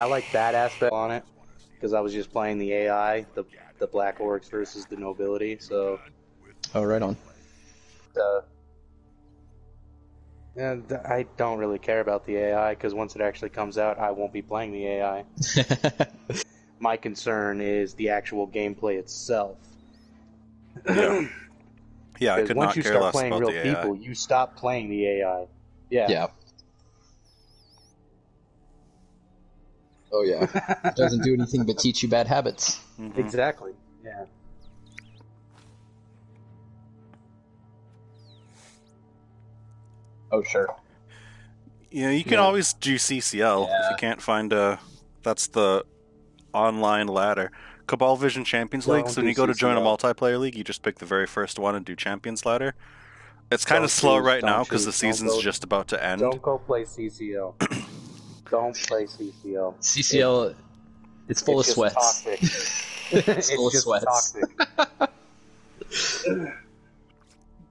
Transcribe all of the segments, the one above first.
I like that aspect on it because I was just playing the AI, the Black Orcs versus the Nobility. So, Oh, right on. and I don't really care about the AI because once it actually comes out, I won't be playing the AI. My concern is the actual gameplay itself. Yeah, yeah, I could once not you care start less playing about real the AI. people, you stop playing the AI. Yeah. Yeah. Oh yeah. It doesn't do anything but teach you bad habits. Mm-hmm. Exactly. Yeah. Oh sure. Yeah, you can always do CCL if you can't find a. That's the online ladder. Cabal Vision Champions League. So when you go to join a multiplayer league, you just pick the very first one and do Champions Ladder. It's kind of slow right now because the season's just about to end. Don't go play CCL. Don't play CCL. CCL, it's full of sweats. Toxic. It's full of sweats. Toxic.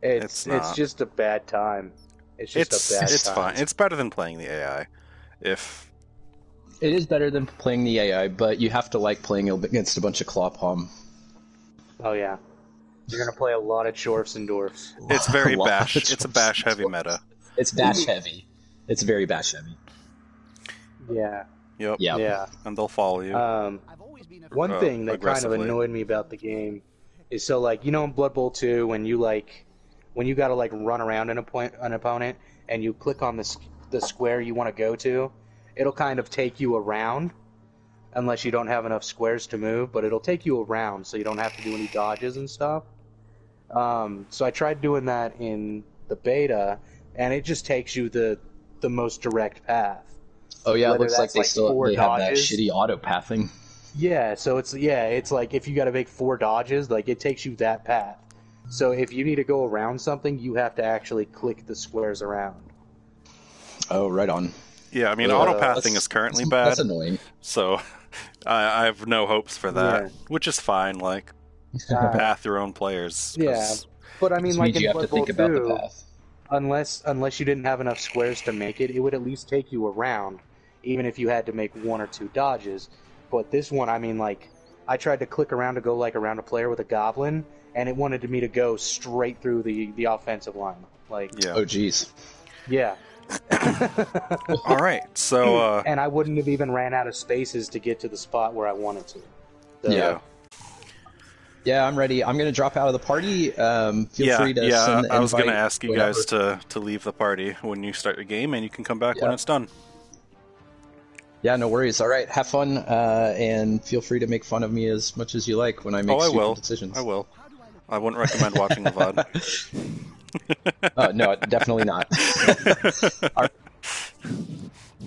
It's just a bad time. It's just a bad time. It's fine. It's better than playing the AI. It is better than playing the AI, but you have to like playing against a bunch of Clawpalm. Oh yeah. You're gonna play a lot of Chorfs and Dwarfs. It's very bash. It's a bash heavy meta. It's bash heavy. It's very bash heavy. Yeah. Yep. Yeah. And they'll follow you. One thing that kind of annoyed me about the game is so like in Blood Bowl 2 when you gotta like run around an opponent and you click on the square you want to go to, it'll kind of take you around unless you don't have enough squares to move, but it'll take you around so you don't have to do any dodges and stuff. So I tried doing that in the beta, and it just takes you the most direct path. Oh yeah, it looks like they have that shitty auto pathing. Yeah, so it's like if you got to make 4 dodges, like it takes you that path. So if you need to go around something, you have to actually click the squares around. Oh, right on. Yeah, I mean, auto-pathing is currently bad. That's annoying. So I have no hopes for that, which is fine. Like, path your own players. Yeah, but I mean, like in you have Blood to think Bowl about 2, the path. Unless you didn't have enough squares to make it, it would at least take you around, even if you had to make 1 or 2 dodges. But this one, I mean, like, I tried to click around to go like around a player with a goblin, and it wanted me to go straight through the offensive line. Like, oh geez. Yeah. All right, so and I wouldn't have even ran out of spaces to get to the spot where I wanted to. So. Yeah, I'm ready. I'm going to drop out of the party. Feel free to send the I was going to ask you whenever. guys to leave the party when you start your game, and you can come back when it's done. Yeah, no worries. All right, have fun, and feel free to make fun of me as much as you like when I make stupid decisions. I will. I wouldn't recommend watching the VOD. No, definitely not. Right.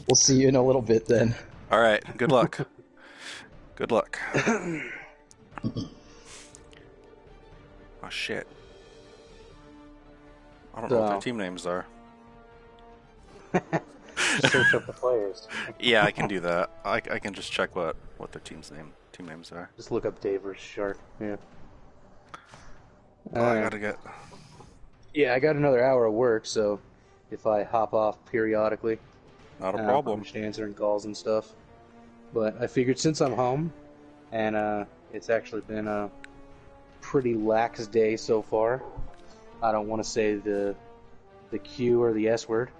We'll see you in a little bit then. All right, good luck. Good luck. Oh, shit. I don't know what their team names are. Search up the players. Yeah, I can do that. I can just check what their team names are. Just look up Dave versus Shark. Yeah. Oh, I gotta get... Yeah, I got another hour of work, so if I hop off periodically... Not a problem. I'm just answering calls and stuff. But I figured since I'm home, and it's actually been a pretty lax day so far. I don't want to say the Q or the S word,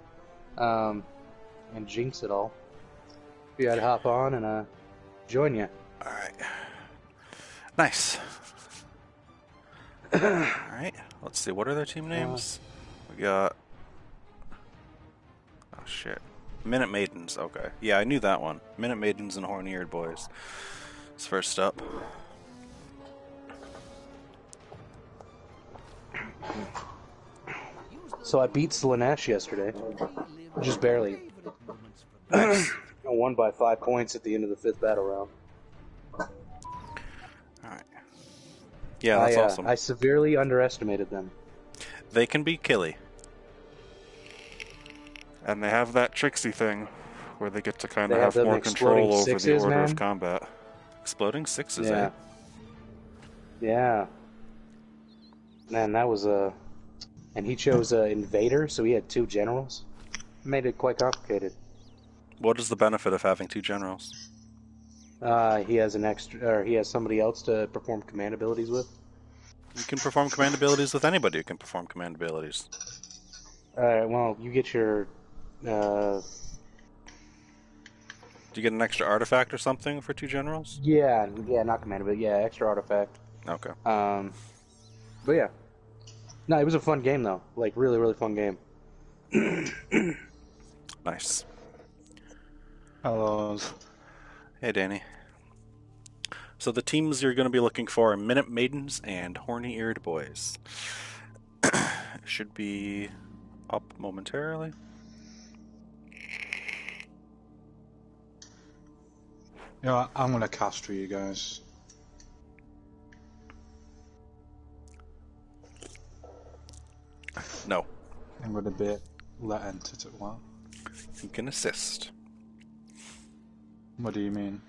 and jinx it all. Figured I'd hop on and join you. All right. Nice. All right. Let's see. What are their team names? We got. Oh shit. Minute Maidens. Okay. Yeah, I knew that one. Minute Maidens and Horny-Eared Boys. It's first up. So I beat Slanesh yesterday, just barely. I won by 5 points at the end of the 5th battle round. Alright. Yeah, that's awesome. I severely underestimated them. They can be killy. And they have that tricksy thing where they get to kind of have more control over the order of combat. Exploding sixes, eh? Yeah. Man, that was a... And he chose Invader, so he had 2 generals. Made it quite complicated. What is the benefit of having 2 generals? He has an extra, or he has somebody else to perform command abilities with. You can perform command abilities with anybody who can perform command abilities. Alright, well, you get your... Do you get an extra artifact or something for 2 generals? Yeah, not command ability. Yeah, extra artifact. Okay. But yeah. No, it was a fun game, though. Like, really, really fun game. Nice. Hello. Hey, Danny. So the teams you're going to be looking for are Minute Maidens and Horny-Eared Boys. Should be up momentarily. Yeah, I'm going to castrate you guys. No. I'm going to be let into it. What? You can assist. What do you mean?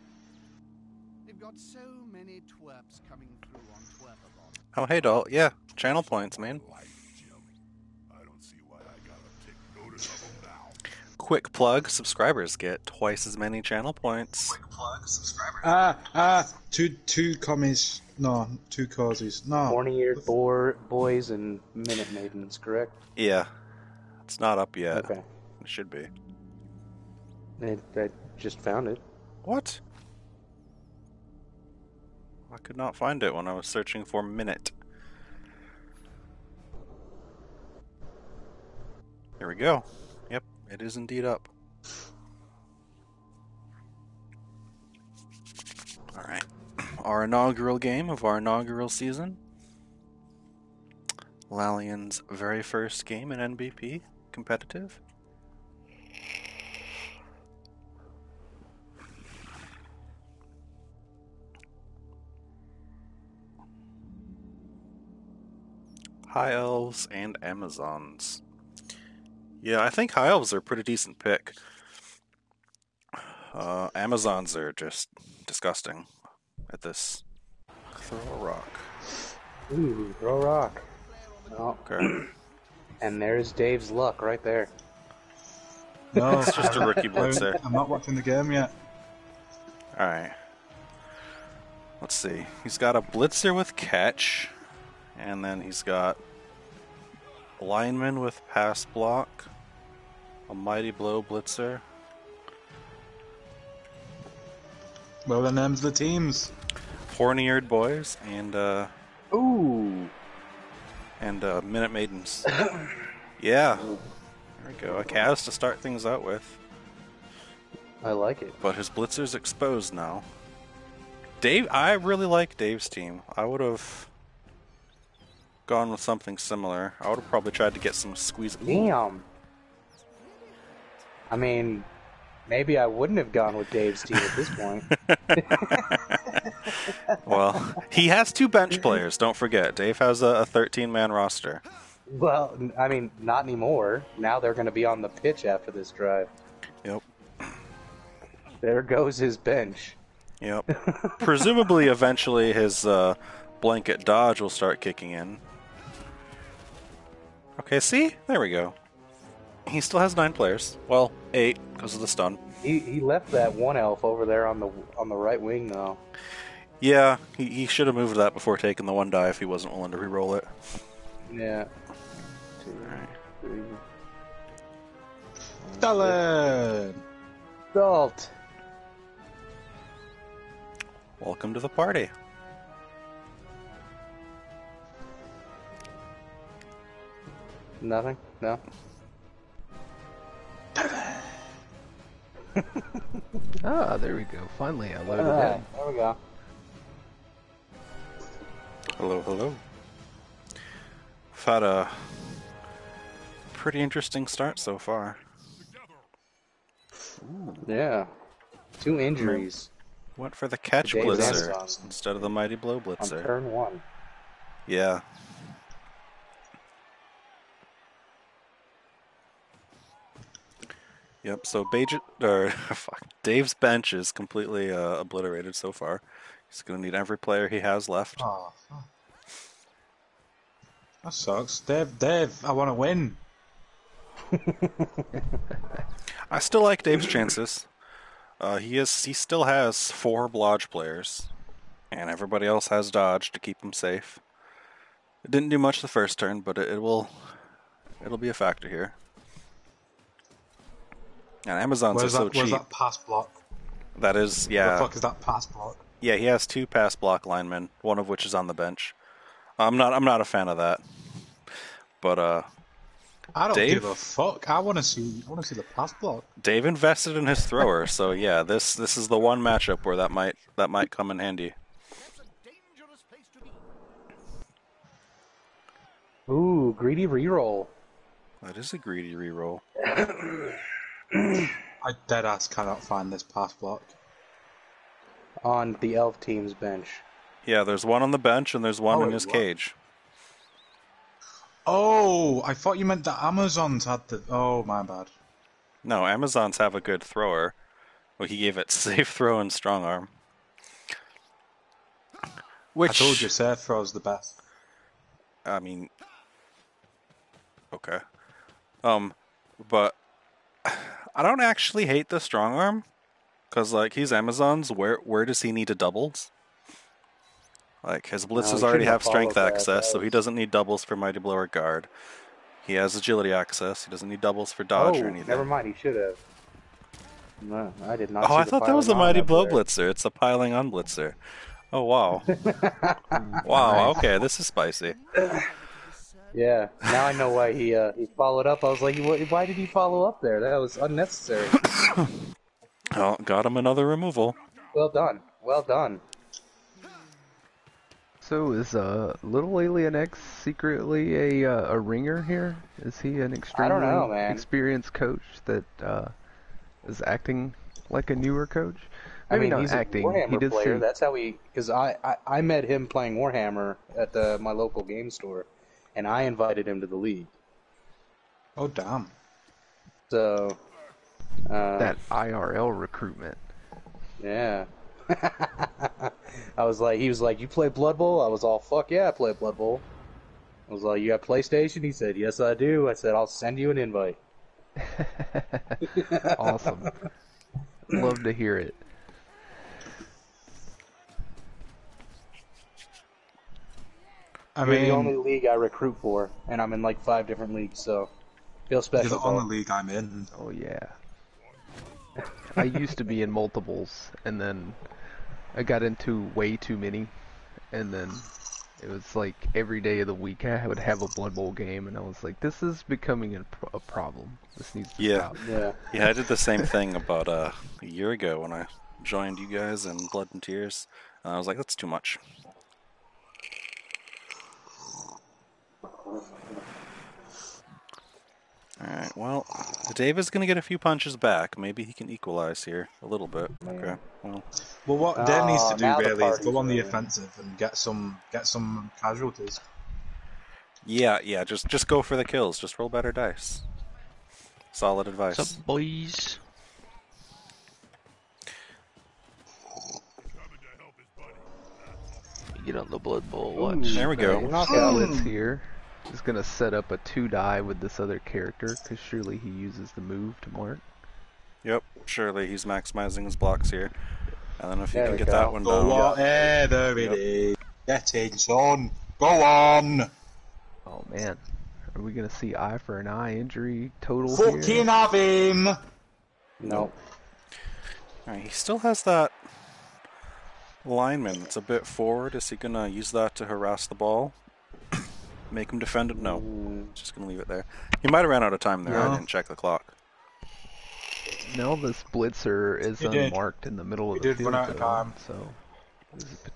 They've got so many twerps coming through on Twerpabon. Oh, hey, doll. Yeah, channel points, man. Quick plug, subscribers get twice as many channel points. Quick plug, subscribers. Two commies. No, 2 causes. No. Horny-Eared Boys and Minute Maidens, correct? Yeah. It's not up yet. Okay. It should be. I just found it. What? I could not find it when I was searching for Minute. There we go. Yep, it is indeed up. Alright. Our inaugural game of our inaugural season. Lalian's very first game in NBP, competitive. High Elves and Amazons. Yeah, I think High Elves are a pretty decent pick. Amazons are just disgusting at this. Throw a rock. Ooh, throw a rock. Oh. Okay. And there's Dave's luck right there. No, it's just a rookie blitzer. I'm not watching the game yet. Alright. Let's see. He's got a blitzer with catch. And then he's got a lineman with pass block. A mighty blow blitzer. What are the names of the teams? Horny-Eared Boys and Ooh. And Minute Maidens. Yeah. There we go. A Cavs to start things out with. I like it. But his blitzer's exposed now. Dave, I really like Dave's team. I would have gone with something similar. I would have probably tried to get some squeeze. Damn. I mean, maybe I wouldn't have gone with Dave's team at this point. Well, he has 2 bench players, don't forget. Dave has a 13-man roster. Well, I mean, not anymore. Now they're going to be on the pitch after this drive. Yep. There goes his bench. Yep. Presumably, eventually, his blanket dodge will start kicking in. Okay, see? There we go. He still has 9 players. Well, 8 because of the stun. He left that one elf over there on the right wing, though. Yeah, he should have moved that before taking the 1 die if he wasn't willing to re-roll it. Yeah. 2, 3. Dallin! Salt. Welcome to the party. Nothing? No? Ah, there we go. Finally, I loaded in. There we go. Hello, hello. We've had a pretty interesting start so far. Ooh. Yeah. 2 injuries. Went for the catch blitzer instead of the mighty blow blitzer. On turn 1. Yeah. Yep, so Dave's bench is completely obliterated so far. He's going to need every player he has left. Oh, that sucks. Dave, I want to win. I still like Dave's chances. He still has 4 blodge players, and everybody else has dodge to keep him safe. It didn't do much the first turn, but it'll be a factor here. And Amazons are so cheap. Where's that pass block? That is, yeah. What the fuck is that pass block? Yeah, he has 2 pass block linemen, one of which is on the bench. I'm not a fan of that. But I don't Dave, give a fuck. I want to see the pass block. Dave invested in his thrower, so yeah, this is the one matchup where that might come in handy. Ooh, greedy reroll. That is a greedy reroll. I deadass cannot find this pass block. On the elf team's bench. Yeah, there's one on the bench and there's one in his cage. Oh, I thought you meant the Amazons had the... Oh, my bad. No, Amazons have a good thrower. Well, he gave it safe throw and strong arm. Which... I told you, safe throw's the best. I mean... Okay. But... I don't actually hate the strong arm. Because, like, he's Amazons. Where does he need a doubles? Like, his blitzers already have strength access, so he doesn't need doubles for Mighty Blow or Guard. He has agility access. He doesn't need doubles for dodge or anything. Never mind, he should have. No, I did not. Oh, I thought that was a Mighty Blow blitzer. It's a piling on blitzer. Oh, wow. Wow, okay, this is spicy. Yeah, now I know why he followed up. I was like, why did he follow up there? That was unnecessary. Oh, got him another removal. Well done. Well done. So is Little Alien X secretly a ringer here? Is he an extremely experienced coach that is acting like a newer coach? Maybe not he's acting. A Warhammer he did player. That's how because I met him playing Warhammer at my local game store, and I invited him to the league. Oh damn! So that IRL recruitment. Yeah. He was like, you play Blood Bowl? I was all, fuck yeah, I play Blood Bowl. I was like, you got PlayStation? He said, yes, I do. I said, I'll send you an invite. Awesome. Love to hear it. You're the only league I recruit for, and I'm in like 5 different leagues, so feel special. You're the only league I'm in. Oh, yeah. I used to be in multiples, and then I got into way too many, and then it was like every day of the week I would have a Blood Bowl game, and I was like, this is becoming a problem. This needs to stop. Yeah, I did the same thing about a year ago when I joined you guys in Blood and Tears, and I was like, that's too much. Alright, well, Dave is going to get a few punches back. Maybe he can equalize here a little bit. Okay, well, what Dave needs to do really is go on the offensive and get some casualties. Yeah, just go for the kills. Just roll better dice. Solid advice. What's up, boys? Get on the Blood Bowl. Watch. There we go. Blitz here. Is going to set up a 2-die with this other character, because surely he uses the move to mark. Yep, surely he's maximizing his blocks here. And then if you can get that one down. There it is. Get in, son. Go on. Oh, man. Are we going to see eye for an eye injury total Fucking here? have him. No. Alright, he still has that lineman. It's a bit forward. Is he going to use that to harass the ball? Make him defend it? No. Just going to leave it there. He might have ran out of time there. I didn't check the clock. No, this blitzer is unmarked in the middle of the field. He did run out of time. So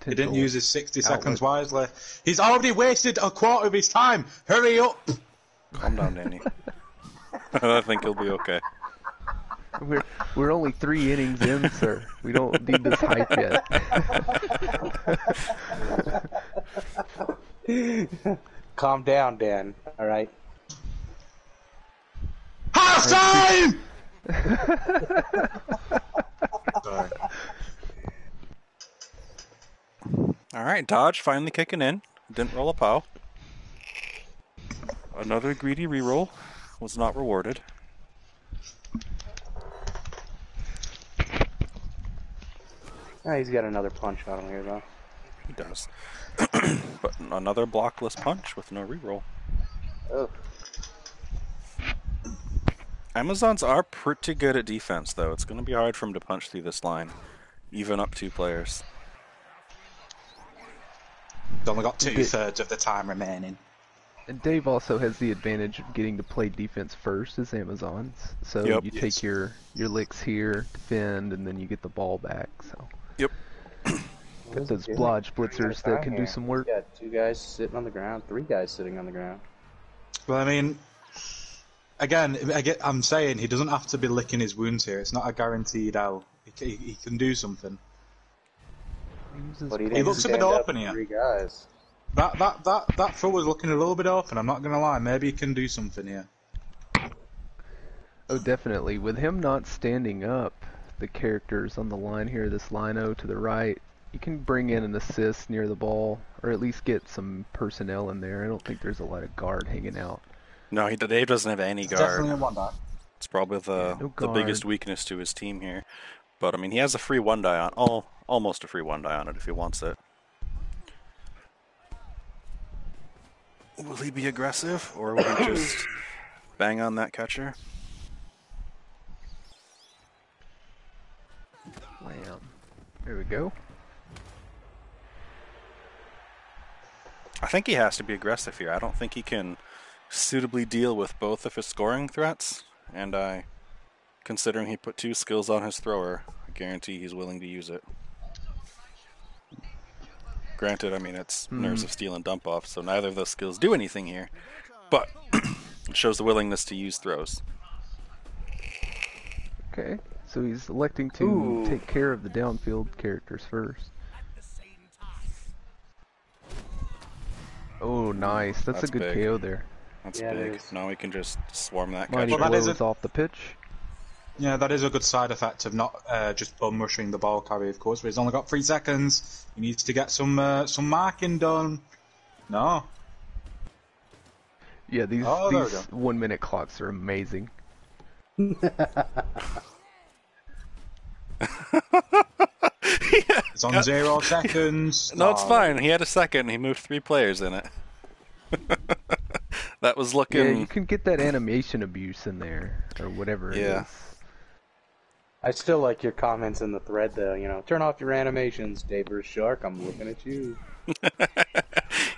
he didn't use his 60 seconds wisely. He's already wasted a quarter of his time. Hurry up! Calm down, Danny. I think he'll be okay. We're only 3 innings in, sir. We don't need this hype yet. Calm down, Dan. All right. Half time. All right, dodge finally kicking in. Didn't roll a POW. Another greedy reroll was not rewarded. He's got another punch on him here, though. He does. But another blockless punch with no reroll. Oh. Amazons are pretty good at defense, though. It's going to be hard for him to punch through this line, even up 2 players. He's only got 2/3 of the time remaining. And Dave also has the advantage of getting to play defense first as Amazons. So you take your licks here, defend, and then you get the ball back. So. Yep. Got those blodge blitzers that can do some work. Yeah, 2 guys sitting on the ground, 3 guys sitting on the ground. Well, I mean, again, I'm saying he doesn't have to be licking his wounds here. It's not a guaranteed L. He can do something. But he looks a bit open here. 3 guys. That throw was looking a little bit open, I'm not going to lie. Maybe he can do something here. Oh, definitely. With him not standing up, the characters on the line here, this Lino to the right, you can bring in an assist near the ball, or at least get some personnel in there. I don't think there's a lot of guard hanging out. No, Dave doesn't have any guard. Definitely a 1-die. It's probably the biggest weakness to his team here. But, I mean, he has a free 1-die on, almost a free 1-die on it if he wants it. Will he be aggressive, or will he just bang on that catcher? Wham. There we go. I think he has to be aggressive here. I don't think he can suitably deal with both of his scoring threats, and considering he put 2 skills on his thrower, I guarantee he's willing to use it. Granted, I mean, it's Nerves of Steel and Dump Off, so neither of those skills do anything here, but it shows the willingness to use throws. Okay, so he's electing to take care of the downfield characters first. Oh, nice. That's a good big. KO there. That's big. Now we can just swarm that Mighty catcher. blows off the pitch. Yeah, that is a good side effect of not just bum rushing the ball carrier, of course, but he's only got 3 seconds. He needs to get some marking done. No. Yeah, these 1-minute clocks are amazing. It's on 0 seconds. No, it's fine. He had a second. He moved 3 players in it. That was looking... Yeah, you can get that animation abuse in there, or whatever it is. I still like your comments in the thread, though. You know, turn off your animations, Dave vs. Shark. I'm looking at you.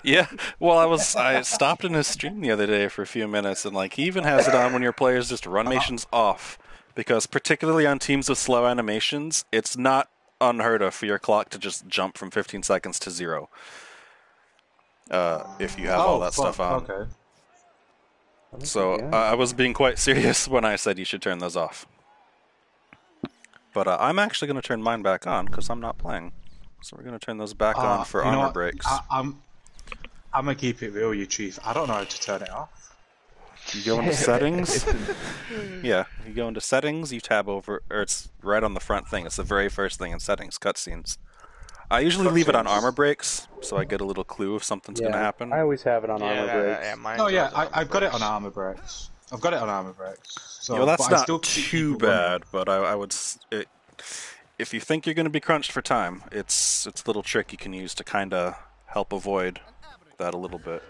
Yeah, well, I stopped in his stream the other day for a few minutes, and like he even has it on when your players just run animations off, because particularly on teams with slow animations, it's not unheard of for your clock to just jump from 15 seconds to 0. If you have all that stuff on. Okay. So I was being quite serious when I said you should turn those off. But I'm actually going to turn mine back on because I'm not playing. So we're going to turn those back on for armor breaks. I'm going to keep it real, you chief. I don't know how to turn it off. You go into settings. Yeah, you go into settings, you tab over, or it's right on the front thing. It's the very first thing in settings, cutscenes. I usually leave it on armor breaks, so I get a little clue if something's going to happen. I always have it on armor breaks. I've got it on armor breaks. I've got it on armor breaks. So, well, that's not too bad, but I would... if you think you're going to be crunched for time, it's a little trick you can use to kind of help avoid that a little bit.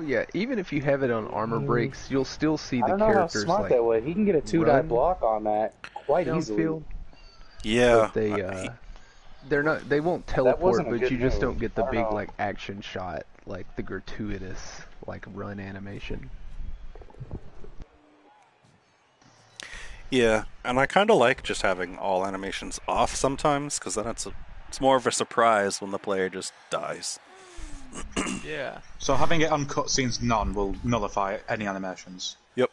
Yeah, even if you have it on armor breaks, you'll still see the characters. I don't know how smart that was. He can get a 2-die block on that quite easily. Yeah. But they won't teleport, but you just don't get the big like action shot, like the gratuitous like run animation. Yeah, and I kind of like just having all animations off sometimes, because then it's more of a surprise when the player just dies. Yeah. So having it on cutscenes none will nullify any animations. Yep.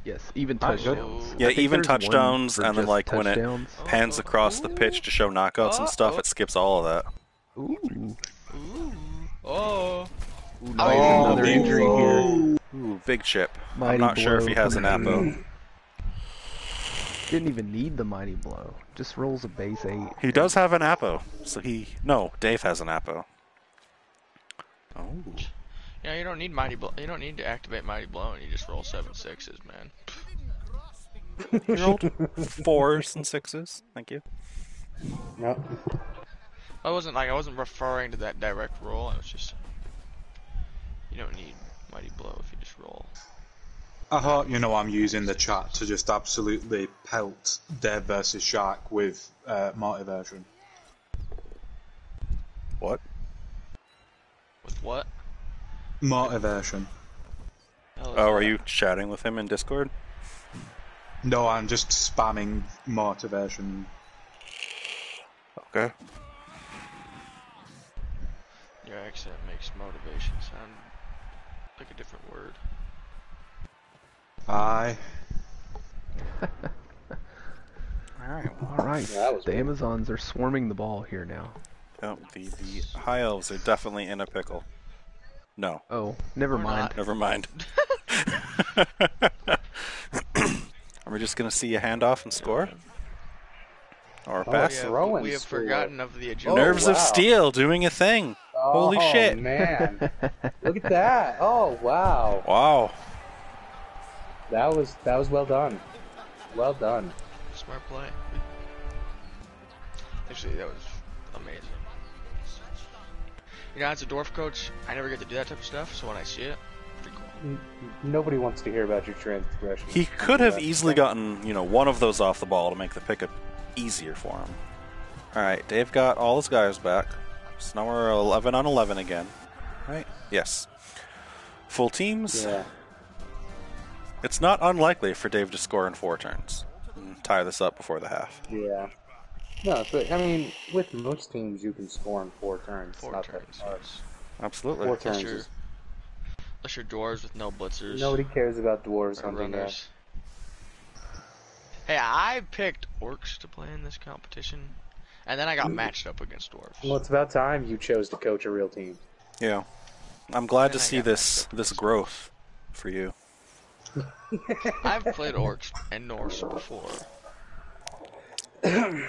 Yes, even touchdowns. Yeah, even touchdowns, and then like when it pans across the pitch to show knockouts and stuff, it skips all of that. Ooh. Oh. Another injury here. Ooh, big chip. Mighty I'm not sure if he has an Apo. Didn't even need the mighty blow. Just rolls a base 8. He does have an Apo, so no, Dave has an Apo. Oh. Yeah, you don't need mighty blow. You don't need to activate mighty blow, and you just roll 7 6s, man. He rolled 4s and 6s. Thank you. Yep. I wasn't referring to that direct roll. I was just, you don't need Mighty Blow if you just roll. I hope you know I'm using the chat to just absolutely pelt Dev versus Shark with motivation. What? With what? Motivation. Oh, are you chatting with him in Discord? No, I'm just spamming motivation. Okay. Your accent makes motivation sound like a different word. Aye. Alright. The Amazons are swarming the ball here now. Oh, the High Elves are definitely in a pickle. No. Oh, never mind. Never mind. Are we just going to see a handoff and score? Or a pass? We have forgotten of the agility. Nerves of Steel doing a thing. Holy shit. Oh, man. Look at that. Oh, wow. Wow. That was well done. Well done. Smart play. Actually, that was amazing. You know, as a dwarf coach, I never get to do that type of stuff, so when I see it, pretty cool. Nobody wants to hear about your transgression. He could have easily gotten, one of those off the ball to make the pickup easier for him. Alright, Dave got all his guys back. So now we're 11 on 11 again. Right? Yes. Full teams. Yeah. It's not unlikely for Dave to score in 4 turns and tie this up before the half. Yeah. No, but I mean, with most teams, you can score in 4 turns. 4 turns. Yes. Absolutely. 4 turns. Unless you're dwarves with no blitzers. Nobody cares about dwarves hunting runners. Hey, I picked orcs to play in this competition, and then I got matched up against dwarves. Well, it's about time you chose to coach a real team. Yeah. I'm glad to see this growth for you. I've played orcs and Norse before. I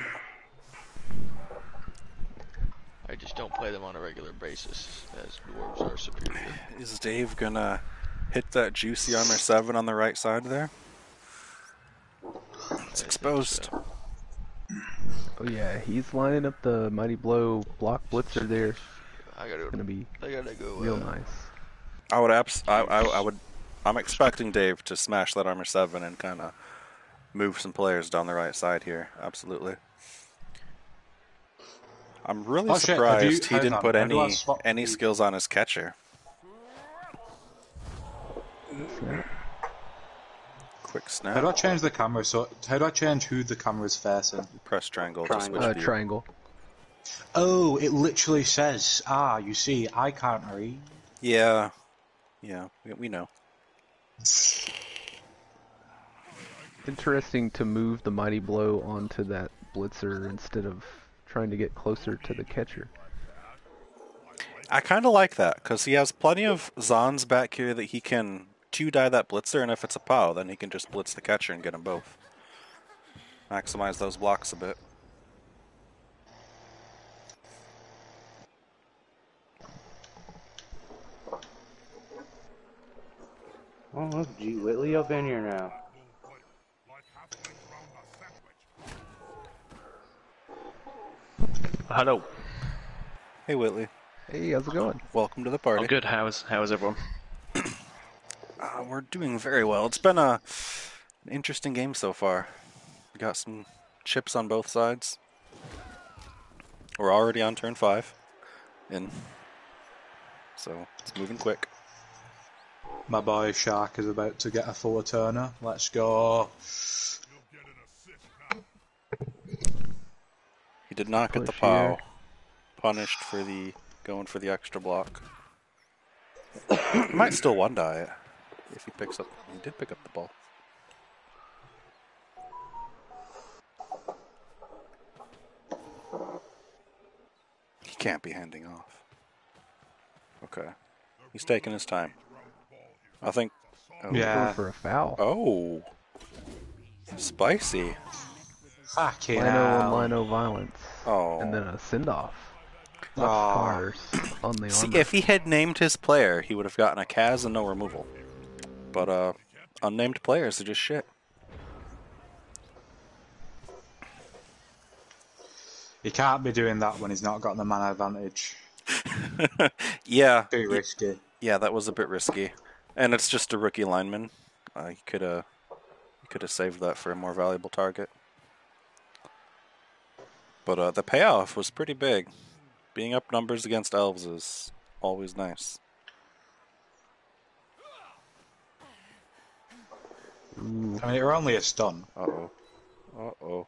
just don't play them on a regular basis, as dwarves are superior. Is Dave gonna hit that juicy armor 7 on the right side there? It's exposed. Oh yeah, he's lining up the Mighty Blow block blitzer there. It's gonna be real nice. I'm expecting Dave to smash that armor 7 and kind of move some players down the right side here. Absolutely. I'm really surprised he didn't put any skills on his catcher. Quick snap. How do I change the camera? How do I change who the camera's facing? Press triangle to switch view. Triangle. Oh, it literally says, you see, I can't read. Yeah. Yeah, we know. Interesting to move the Mighty Blow onto that blitzer instead of trying to get closer to the catcher. I kind of like that, because he has plenty of Zons back here that he can 2-die that blitzer, and if it's a POW, then he can just blitz the catcher and get them both. Maximize those blocks a bit. Oh, look, G. Whitley up in here now. Hello. Hey, Whitley. Hey, how's it going? Welcome to the party. I'm good. How's everyone? We're doing very well. It's been an interesting game so far. We got some chips on both sides. We're already on turn 5. So it's moving quick. My boy Shark is about to get a 4-turner. Let's go. He did not get the POW. Punished for going for the extra block. He might still 1-die it if he picks up. He did pick up the ball. He can't be handing off. Okay, he's taking his time. I think. Oh, going for a foul. Oh, spicy. Lino violence. Oh. And then a send-off. Cars on the See, armor. if he had named his player, he would have gotten a Kaz and no removal. But unnamed players are just shit. He can't be doing that when he's not got the man advantage. Yeah. Too risky. Yeah, that was a bit risky. And it's just a rookie lineman. He could have saved that for a more valuable target. But the payoff was pretty big. Being up numbers against elves is always nice. Ooh. I mean, you're only a stun. Uh-oh. Oh,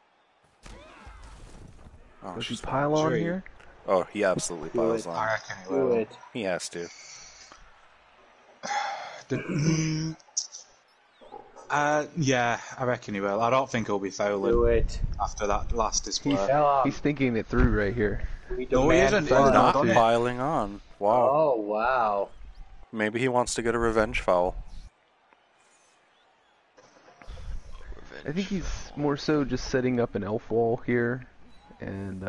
does he pile on here? Oh, he absolutely piles on. I reckon he will. He has to. Yeah, I reckon he will. I don't think he'll be fouling after that last display. He's thinking it through right here. No, he isn't. He's not piling on. Wow. Oh, wow. Maybe he wants to get a revenge foul. I think he's more so just setting up an elf wall here, and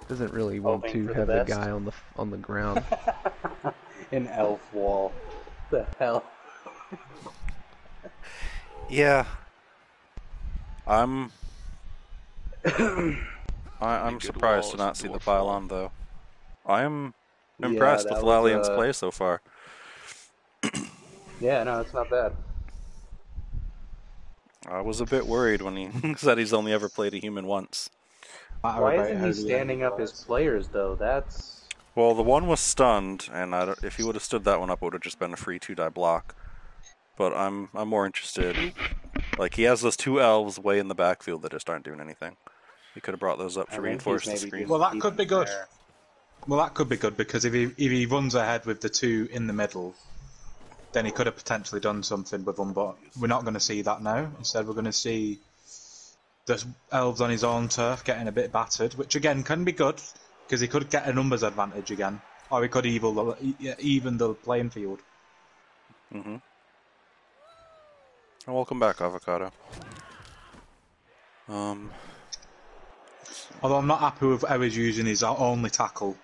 doesn't really want to have the guy on the ground. An elf wall. The hell. Yeah. I'm surprised to not see the pylon though. I am impressed with Lalian's play so far. Yeah, no, it's not bad. I was a bit worried when he said he's only ever played a human once. Why isn't he standing up his players though? That's... Well, the one was stunned, and if he would have stood that one up, it would have just been a free 2-die block. But I'm more interested. Like, he has those 2 elves way in the backfield that just aren't doing anything. He could have brought those up to reinforce the screen. Well, that could be good. Well, that could be good because if he runs ahead with the 2 in the middle, then he could have potentially done something with them. But we're not going to see that now. Instead, we're going to see the elves on his own turf getting a bit battered, which again can be good because he could get a numbers advantage again, or he could even the playing field. Mm-hmm. And welcome back, Avocado. Although I'm not happy with how he's using his only tackle.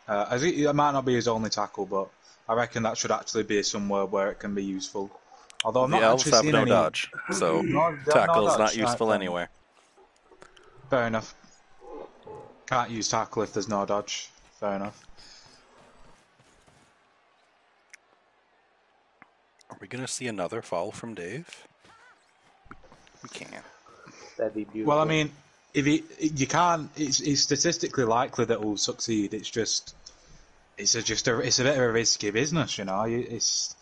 It might not be his only tackle, but I reckon that should actually be somewhere where it can be useful. Although I'm the not elves actually have seeing no any... dodge, so tackle is not useful anyway. Fair enough. Can't use tackle if there's no dodge. Fair enough. Are we going to see another foul from Dave? We can't. That'd be beautiful. Well, I mean, you can't. It's statistically likely that he'll succeed. It's just a bit of a risky business, you know. It's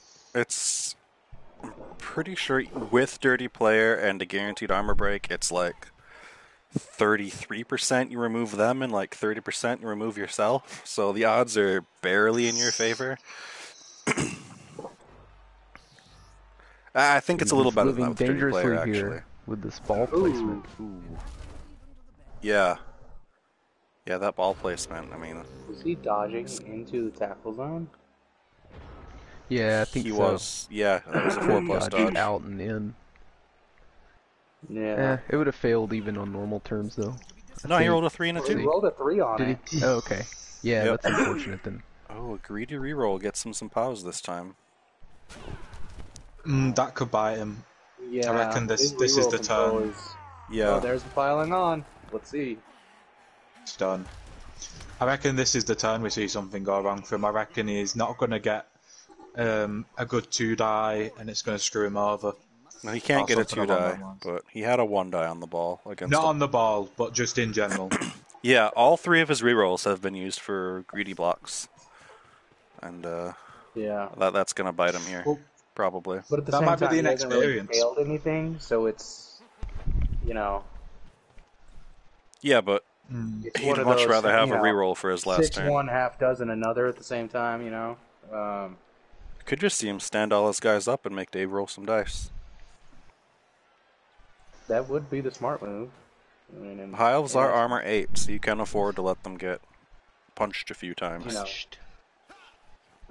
pretty sure with dirty player and a guaranteed armor break, it's like 33% you remove them and like 30% you remove yourself. So the odds are barely in your favor. I think it's a little better than that with dirty player, actually. Here with this ball placement. Ooh. Yeah. Yeah, that ball placement, I mean... Was he dodging into the tackle zone? Yeah, I think he so. was. Yeah, that was a 4+ dodge. Out and in. Yeah. It would have failed even on normal terms, though. No, he rolled a 3 and a 2. He rolled a 3 on it. Did he? Oh, okay. Yeah, yep. That's unfortunate then. Oh, a greedy reroll gets him some pows this time. That could bite him. Yeah, I reckon this is the turn. Yeah. Oh, there's the piling on. Let's see. It's done. I reckon this is the turn we see something go wrong for him. I reckon he's not going to get a good 2-die, and it's going to screw him over. No, he can't get a 2-die, but he had a 1-die on the ball against. Not on the ball, but just in general. Yeah, all 3 of his rerolls have been used for greedy blocks, and yeah, that's going to bite him here. Well, probably. But at the same time, he hasn't really failed anything, so it's, you know. Yeah, but he'd much rather have a reroll for his last 6 turn. 1, half dozen another at the same time, you know. Could just see him stand all his guys up and make Dave roll some dice. That would be the smart move. I mean, High elves are armor 8, so you can afford to let them get punched a few times. You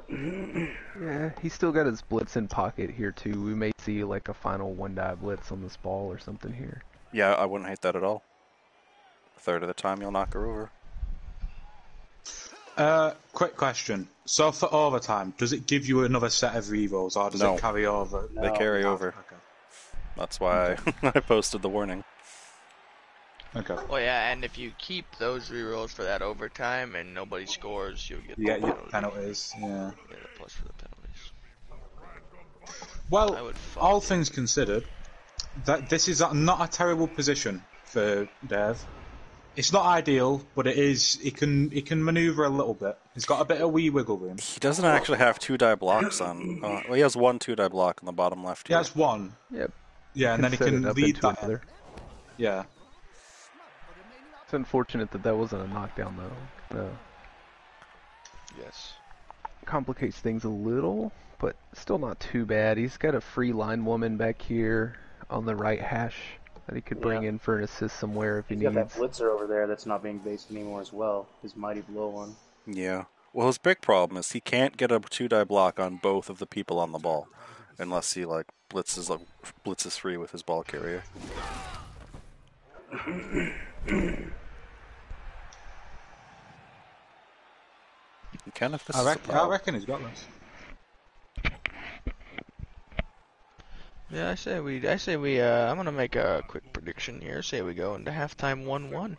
know. Yeah, he's still got his blitz in pocket here too. We may see like a final 1-die blitz on this ball or something here. Yeah, I wouldn't hate that at all. A third of the time you'll knock her over. Quick question. So for overtime, does it give you another set of rerolls, or does it carry over? They carry over. Okay. That's why I posted the warning. Okay. Well, yeah, and if you keep those rerolls for that overtime and nobody scores, you'll get the Yeah, penalty. penalties. Yeah. Yeah, the plus for the penalties. Well, all things considered, this is not a terrible position for Dev. It's not ideal, but it is. He can maneuver a little bit. He's got a bit of wee wiggle room. He doesn't actually have 2-die blocks on. Well, he has 1 2-die block on the bottom left here. Yeah, it's one. Yep. Yeah, and then he can lead that. Another. Yeah. It's unfortunate that wasn't a knockdown, though. Yes. Complicates things a little, but still not too bad. He's got a free line woman back here on the right hash that he could bring in for an assist somewhere if he needs. He's got that blitzer over there that's not being based anymore as well. His mighty blow one. Yeah. Well, his big problem is he can't get a 2-die block on both of the people on the ball, unless he blitzes free with his ball carrier. You can if this I reckon he's got this. Yeah, I say we. I'm gonna make a quick prediction here. Say we go into halftime 1-1.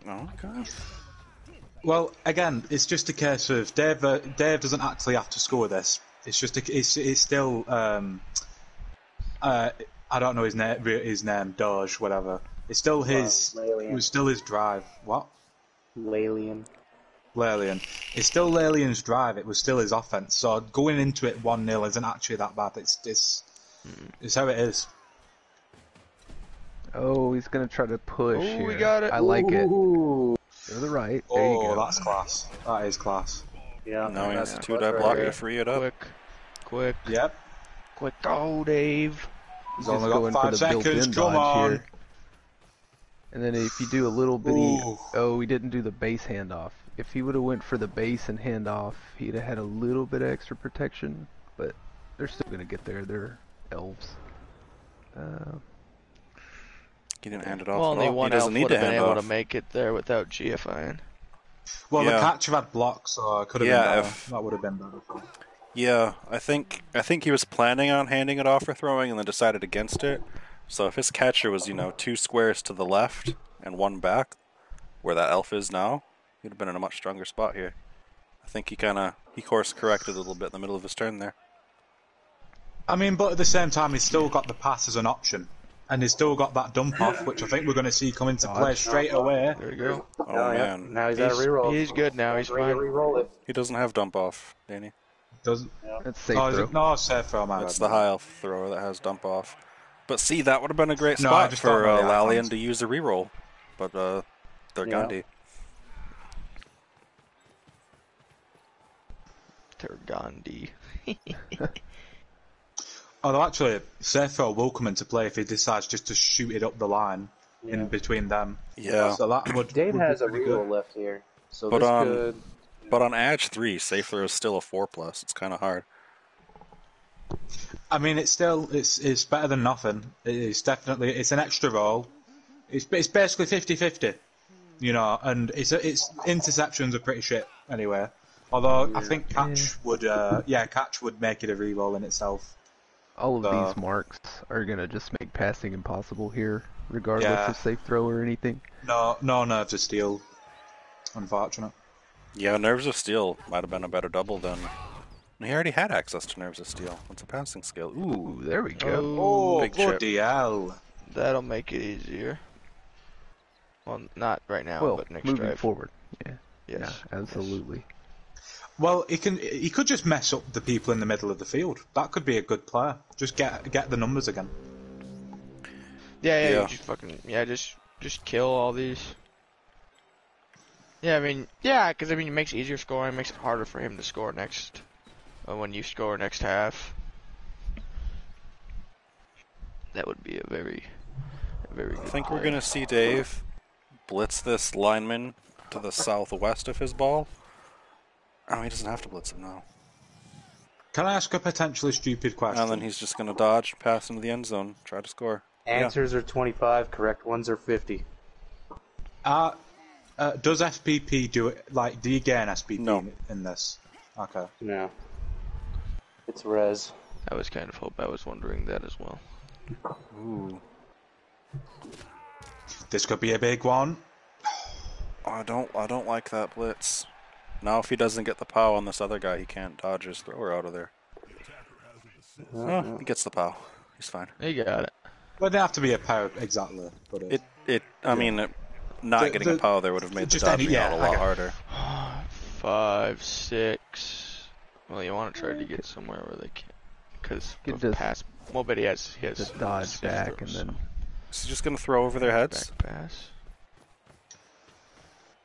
Oh god. Well, again, it's just a case of Dave doesn't actually have to score this. It's just it's still I don't know his name, Doge, whatever. It's still his. It was still his drive. What? Lalian. It's still Lalian's drive. It was still his offense. So going into it 1-0 isn't actually that bad. It's how it is. Oh, he's gonna try to push. Oh, we here. got it. I like it. To the right. There you go. That's class. That is class. Yeah. Now he has a 2-die block to free it up. Quick. Yep. Quick. Go, Dave. He's only got 5 seconds. Come on. Here. And then if you do a little bitty, he didn't do the base handoff. If he would have went for the base and handoff, he'd have had a little bit of extra protection. But they're still gonna get there. They're elves. He didn't hand it off. Well, only one elf would have been able to off. make it there without GFIing. Well, the catch had blocks, so it could have been better. That would have been better. Yeah, I think he was planning on handing it off or throwing, and then decided against it. So if his catcher was 2 squares to the left and 1 back, where that elf is now, he'd have been in a much stronger spot here. I think he course corrected a little bit in the middle of his turn there. I mean, but at the same time, he's still got the pass as an option. And he's still got that dump off, which I think we're going to see come into play straight away. There you go. Oh man. Now he's at a reroll. He's good now. He's fine. He doesn't have dump off, Danny. Doesn't? That's safe throw. No, safe throw, man. It's the high elf thrower that has dump off. But see, that would have been a great spot for Lalian to use a reroll. But they're Gandhi. Gandhi. Although actually, safe throw will come into play if he decides just to shoot it up the line in between them. Yeah. So that would. Dave has a reroll left here, so but this could. But on Edge 3, safe throw is still a 4+. It's kind of hard. I mean, it's better than nothing. It's an extra roll. It's basically 50-50, and it's interceptions are pretty shit anyway. Although I think catch would make it a reroll in itself. All of these marks are gonna just make passing impossible here, regardless of safe throw or anything. No nerves of steel. Unfortunate. Yeah, nerves of steel might have been a better double than. He already had access to nerves of steel. What's a passing skill? Ooh, there we go. Oh, big bloody hell. That'll make it easier. Well, not right now, but next moving drive. forward. Yeah. Yes. Yeah, absolutely. Well, he could just mess up the people in the middle of the field. That could be a good player. Just get the numbers again. Yeah. You just just kill all these. Yeah, because it makes it easier scoring. It makes it harder for him to score next when you score next half. That would be a very good I think play. we're gonna see Dave blitz this lineman to the southwest of his ball. Oh, he doesn't have to blitz him now. Can I ask a potentially stupid question? And then he's just gonna dodge, pass into the end zone, try to score. Answers are 25, correct ones are 50. Does SPP do it? Like, do you gain SPP in this? Okay. No. It's res. I was wondering that as well. Ooh. This could be a big one. I don't like that blitz. Now if he doesn't get the POW on this other guy, he can't dodge his thrower out of there. Oh, he gets the POW. He's fine. He got it. Well, they have to be a POW exactly. But I mean, not getting a POW there would have made the dodging out a lot harder. 5, 6. Well, you want to try to get somewhere where they can, because the pass. Well, but he has just dodge back throws. and then. Is he just gonna throw over their heads? Back pass.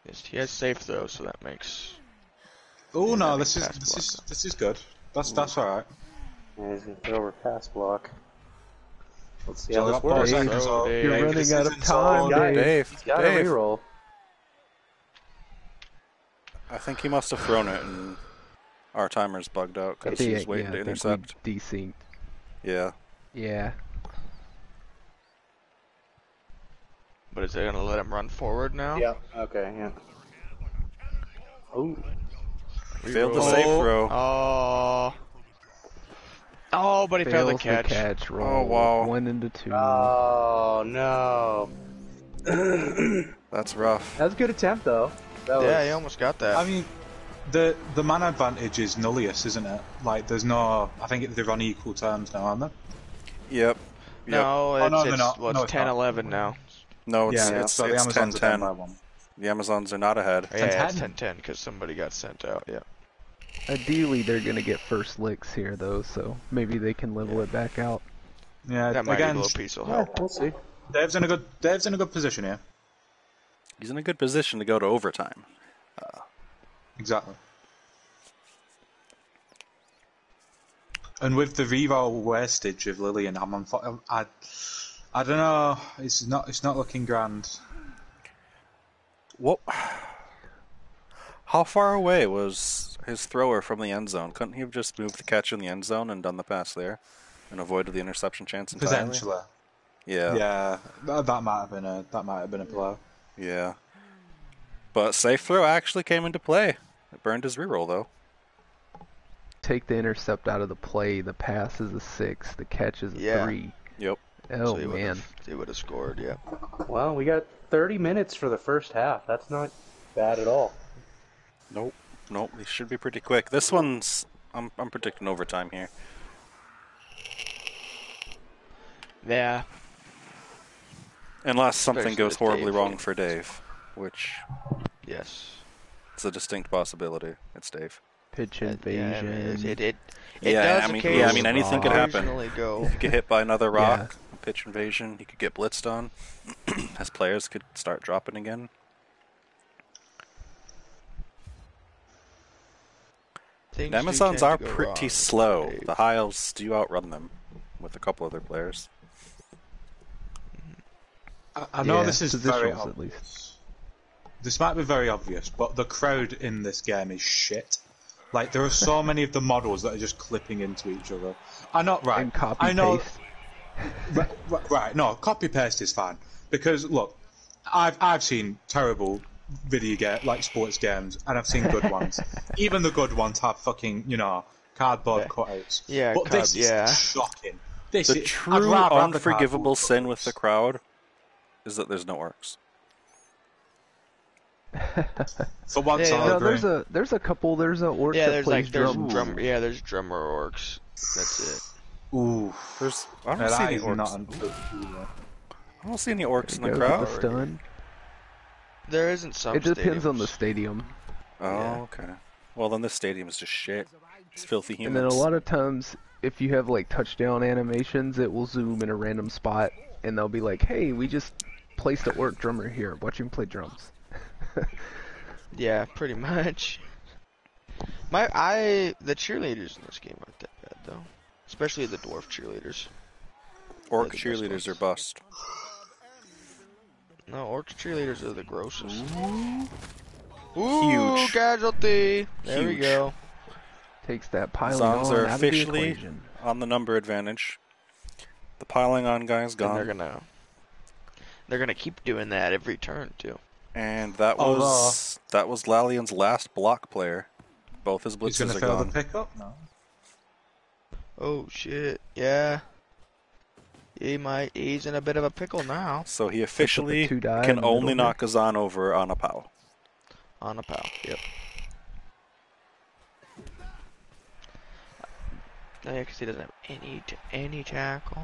Yes, he has safe throw, so that makes. Oh no, this is good. That's all right. Yeah, he's gonna throw over pass block. Let's see So how this works. You're running out of time, Dave. He's got a reroll. I think he must have thrown it, and our timer's bugged out because he's waiting to intercept. Desynced. Yeah. Yeah. But is it gonna let him run forward now? Yeah. Okay. Yeah. Oh. Failed the safe throw. Oh, but he failed the catch. Roll. Oh wow. 1 into 2. Oh no. That's rough. That was a good attempt though. He almost got that. I mean, the man advantage is nullius, isn't it? Like, there's no. I think they're on equal terms now, aren't they? Yep. No, it's 10-11 now. No, it's so the Amazons 10-10. are one. The Amazons are not ahead. Yeah, it's 10-10 because somebody got sent out. Yeah. Ideally, they're gonna get first licks here, though, so maybe they can level it back out. Yeah, that might be a little piece will help. We'll see. Dave's in a good position here. He's in a good position to go to overtime. Exactly. And with the reroll wastage of Lillian, I don't know. It's not looking grand. What? How far away was his thrower from the end zone? Couldn't he have just moved the catch in the end zone and done the pass there, and avoided the interception chance entirely? Potentially. Yeah. Yeah, that might have been a blow. Yeah. But safe throw actually came into play. It burned his reroll though. Take the intercept out of the play. The pass is a 6. The catch is a 3. Yep. Oh so man, they would have scored. Yeah. Well, we got 30 minutes for the first half. That's not bad at all. Nope. These should be pretty quick. This one's I'm predicting overtime here. Yeah. Unless something goes horribly wrong for Dave, which yes, it's a distinct possibility. It's Dave. Pitch invasion. I mean anything could happen. Go. If you get hit by another rock, pitch invasion, you could get blitzed on. As players could start dropping again. The Amazons are pretty slow. The Hiles do outrun them with a couple other players. I know this is very obvious. This might be very obvious, but the crowd in this game is shit. Like, there are so many of the models that are just clipping into each other. I'm not right. And copy-paste. Right, no, copy-paste is fine. Because, look, I've seen terrible video game, like sports games, and I've seen good ones. Even the good ones have fucking, cardboard cutouts. Yeah, but this is shocking. The true unforgivable sin with the crowd is that there's no orcs. So once there's a couple. There's a orc that plays drum. There's drummer orcs. That's it. Ooh, I don't see any orcs. I don't see any orcs in the crowd. Stun. There isn't some. It depends on the stadium. Oh, okay. Well, then this stadium is just shit. It's filthy humans. And then a lot of times, if you have like touchdown animations, it will zoom in a random spot, and they'll be like, "Hey, we just placed an orc drummer here. Watch him play drums." Yeah, pretty much. The cheerleaders in this game aren't that bad though, especially the dwarf cheerleaders. Orc cheerleaders are bust. No, orc cheerleaders are the grossest. Huge casualty. There we go. Takes that piling Zons on are out officially of the equation. On the number advantage. The piling on guy's gone. And they're gonna keep doing that every turn too. And that was Lalian's last block player. Both his blitzes He's gonna are fail gone. the pickup? No. Oh shit! Yeah. He's in a bit of a pickle now. So he officially can only knock Kazan over on a POW. On a POW, yep. Oh, yeah, because he doesn't have any tackle.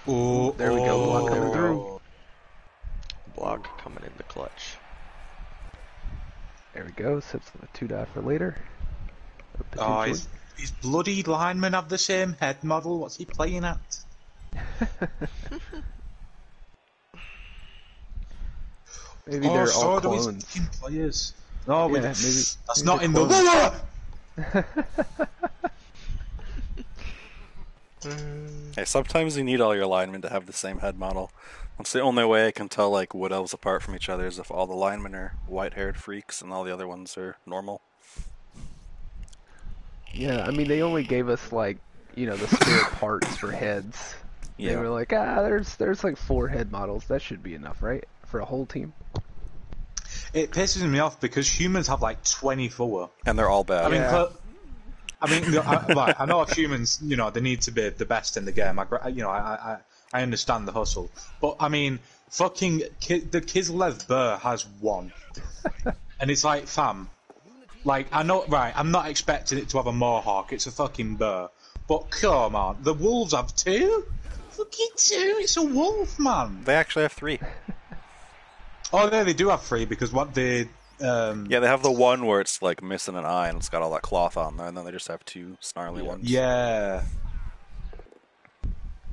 Oh, there we go. Block coming through. Block coming in the clutch. There we go. Sets the 2-die for later. Oh, his bloody linemen have the same head model. What's he playing at? Maybe they're all clones. Players. No, yeah, that's not in the. Hey, sometimes you need all your linemen to have the same head model. That's the only way I can tell like wood elves apart from each other is if all the linemen are white-haired freaks and all the other ones are normal. Yeah, I mean they only gave us like, you know, the spare parts for heads. Yeah. They were like, there's like 4 head models. That should be enough, right? For a whole team. It pisses me off because humans have like 24. And they're all bad. I mean, I know humans, you know, they need to be the best in the game. I understand the hustle. But, I mean, fucking the Kislev Burr has 1. And it's like, fam, like, I know, right, I'm not expecting it to have a Mohawk. It's a fucking Burr. But come on, the Wolves have 2? Fucking 2? It's a wolf, man. They actually have 3. Oh, yeah, they do have 3 because what they... yeah, they have the one where it's like missing an eye and it's got all that cloth on there, and then they just have 2 snarly ones. Yeah.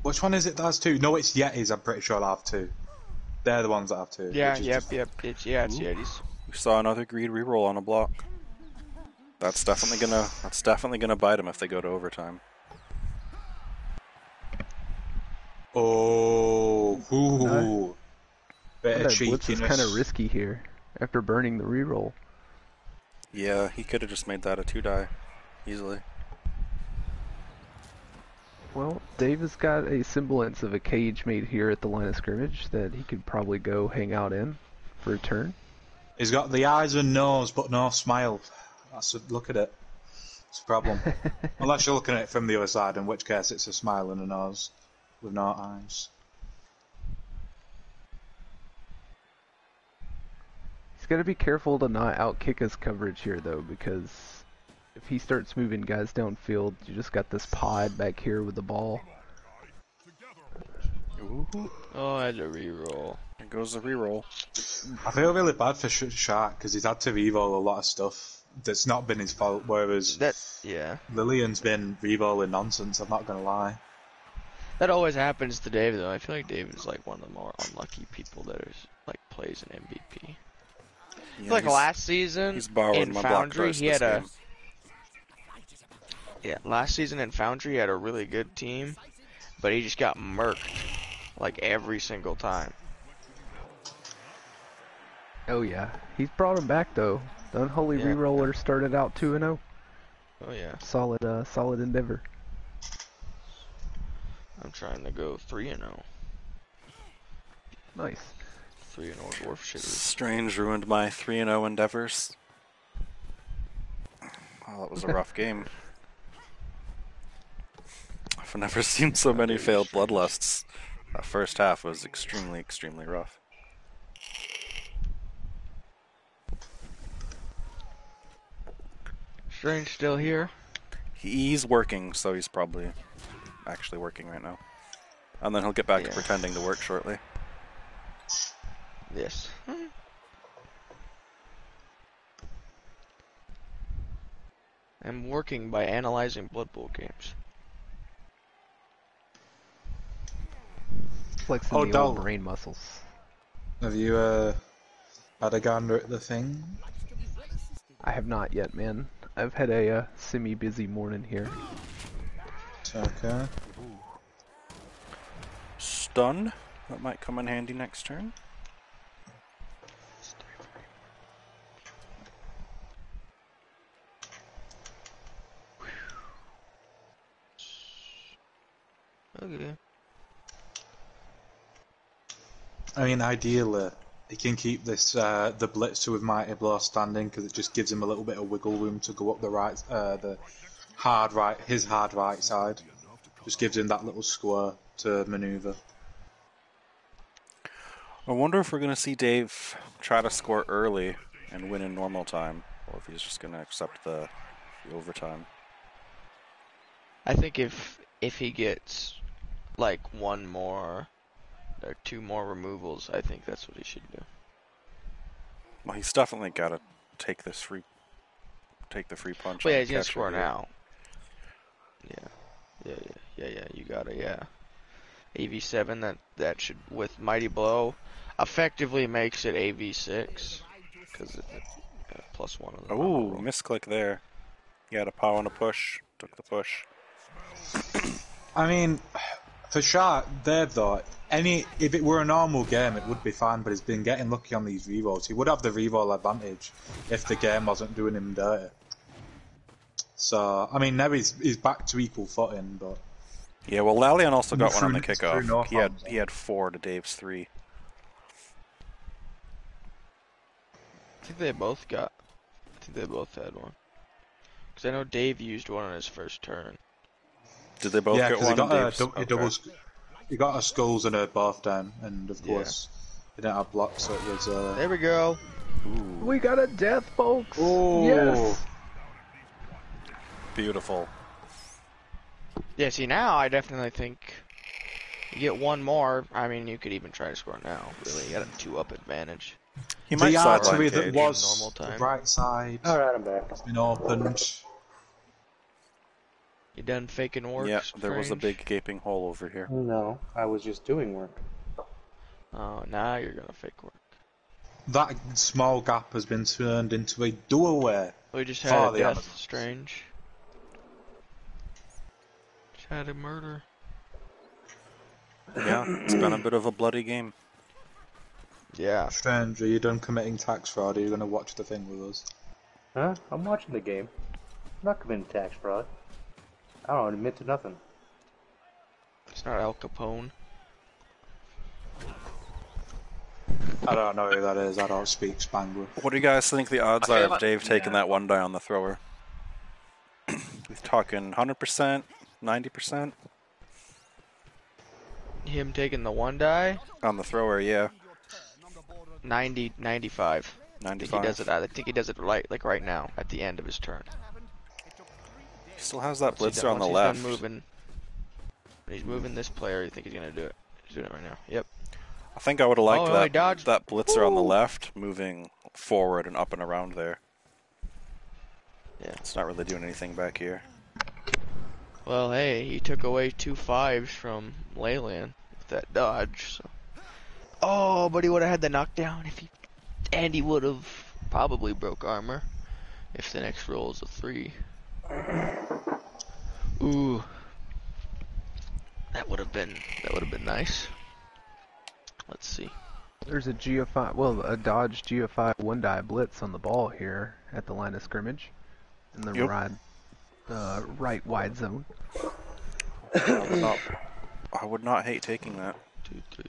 Which one is it that has 2? No, it's Yetis, I'm pretty sure they have 2. They're the ones that have 2. Yeah, yep. It's Yetis. We saw another greed reroll on a block. That's definitely gonna bite them if they go to overtime. Oh, ooh. Bit of cheekiness. Blitz is kind of risky here after burning the reroll. Yeah, he could have just made that a 2-die easily. Well, Dave has got a semblance of a cage made here at the line of scrimmage that he could probably go hang out in for a turn. He's got the eyes and nose, but no smile. Look at it. It's a problem. Unless you're looking at it from the other side, in which case it's a smile and a nose with no eyes. He's got to be careful to not outkick his coverage here, though, because if he starts moving guys downfield, you just got this pod back here with the ball. Ooh. Oh, I had a reroll. There goes the reroll. I feel really bad for Shark because he's had to reroll a lot of stuff that's not been his fault, whereas Lillian's been rerolling nonsense, I'm not going to lie. That always happens to Dave, though. I feel like Dave is like one of the more unlucky people that is, like, plays an MVP. Yeah, like last season in Foundry, he had a... Yeah, last season in Foundry, he had a really good team, but he just got murked, like, every single time. Oh, yeah. He's brought him back, though. The Unholy Reroller started out 2-0. Oh, yeah. Solid endeavor. I'm trying to go 3-0. Nice. 3-0 dwarf shitters. Strange ruined my 3-0 endeavors. Oh, that was a rough game. I've never seen so many failed bloodlusts. That first half was extremely, extremely rough. Strange still here? He's working, so he's probably actually working right now. And then he'll get back to pretending to work shortly. Yes. I'm working by analyzing Blood Bowl games. Flexing the old brain muscles. Have you had a gander at the thing? I have not yet, man. I've had a semi-busy morning here. Okay. Stun. That might come in handy next turn. Okay. I mean, ideally, he can keep this the Blitzer with Mighty Blow standing because it just gives him a little bit of wiggle room to go up the right, his hard right side. Just gives him that little square to maneuver. I wonder if we're going to see Dave try to score early and win in normal time, or if he's just going to accept the overtime. I think if he gets like one more or two more removals, I think that's what he should do. Well, he's definitely got to take the free punch. Well, yeah, he's gonna score now. Yeah. You gotta, yeah. AV7 that should, with Mighty Blow, effectively makes it AV6 because it +1 on the Ooh, misclick there. He had a power and a push. Took the push. I mean, for sure, Dave though, if it were a normal game, it would be fine. But he's been getting lucky on these rerolls. He would have the reroll advantage if the game wasn't doing him dirty. So, I mean, now he's back to equal footing, but yeah. Well, Lalian also got one on the kickoff. He had 4 to Dave's 3. I think they both had one. Because I know Dave used one on his first turn. Did they both get one? He got a skulls and a bath down, and of course he didn't have blocks, so it was. There we go. Ooh. We got a death, folks. Ooh. Yes. Beautiful. Yeah. See, now I definitely think you get one more. I mean, you could even try to score now. Really, you got a 2-up advantage. He might artery that was normal time. The right side. All right, I'm back. It's been opened. You done faking work? Yeah, there was a big gaping hole over here. No, I was just doing work. Oh, now you're gonna fake work. That small gap has been turned into a doorway. We just had a death, Strange. Just had a murder. Yeah, it's been a bit of a bloody game. Yeah. Strange, are you done committing tax fraud? Are you going to watch the thing with us? Huh? I'm watching the game. I'm not committing tax fraud. I don't admit to nothing. It's not Al Capone. I don't know who that is. I don't speak Spanglish. What do you guys think the odds are of Dave taking that one die on the thrower? We're talking 100%, 90%? Him taking the one die? On the thrower, yeah. 90, 95. 95. I think he does it right now, at the end of his turn. He still has that blitzer on the left. When he's moving this player, you think he's going to do it. He's doing it right now. Yep. I think I would have liked that blitzer on the left moving forward and up and around there. Yeah. It's not really doing anything back here. Well, hey, he took away 2 5s from Leyland with that dodge. So. Oh, but he would have had the knockdown and he would have probably broke armor if the next roll is a 3. Ooh, that would have been nice. Let's see. There's a a dodge GFI 1-die blitz on the ball here at the line of scrimmage in the right wide zone. I would not hate taking that. 2, 3.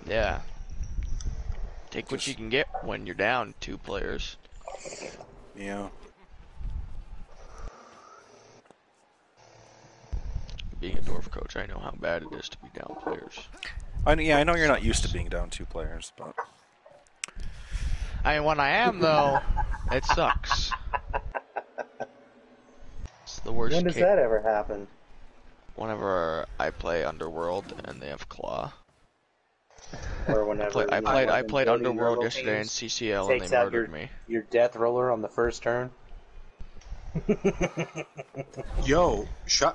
Yeah. Take what you can get when you're down 2 players. Yeah. Being a Dwarf coach, I know how bad it is to be down players. I know you're not used to being down 2 players, but I mean, when I am though, it sucks. It's the worst. When does that ever happen? Whenever I play Underworld and they have Claw. Or whenever I played Underworld yesterday in CCL and they murdered me. Your death roller on the first turn. Yo,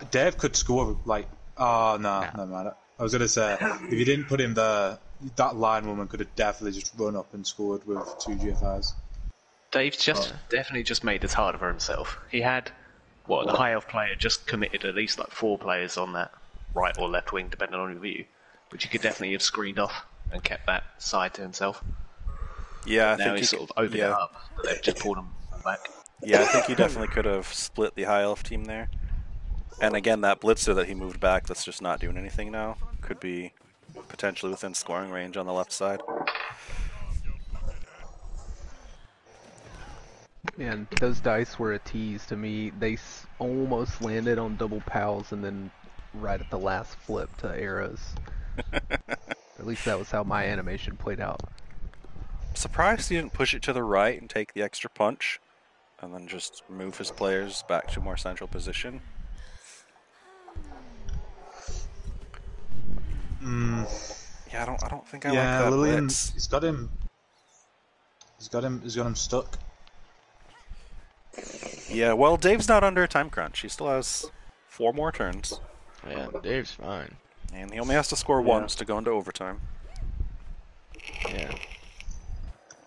Dave could score like. Oh no, never mind. I was gonna say if you didn't put him there, that line woman could have definitely just run up and scored with 2 GFIs. Dave's definitely just made this harder for himself. He had the high elf player just committed at least like 4 players on that right or left wing, depending on your view, which he could definitely have screened off and kept that side to himself. Yeah, I now think he's sort of opened it up, but they've just pulled him back. Yeah, I think he definitely could have split the high elf team there. And again, that blitzer that he moved back that's just not doing anything now could be potentially within scoring range on the left side. Man, those dice were a tease to me. They almost landed on double pals and then right at the last flip to arrows. At least that was how my animation played out. Surprised he didn't push it to the right and take the extra punch, and then just move his players back to a more central position. Yeah, I don't think I like that Lillian, blitz. He's got him stuck. Yeah, well, Dave's not under a time crunch. He still has 4 more turns. Yeah, Dave's fine. And he only has to score once to go into overtime. Yeah.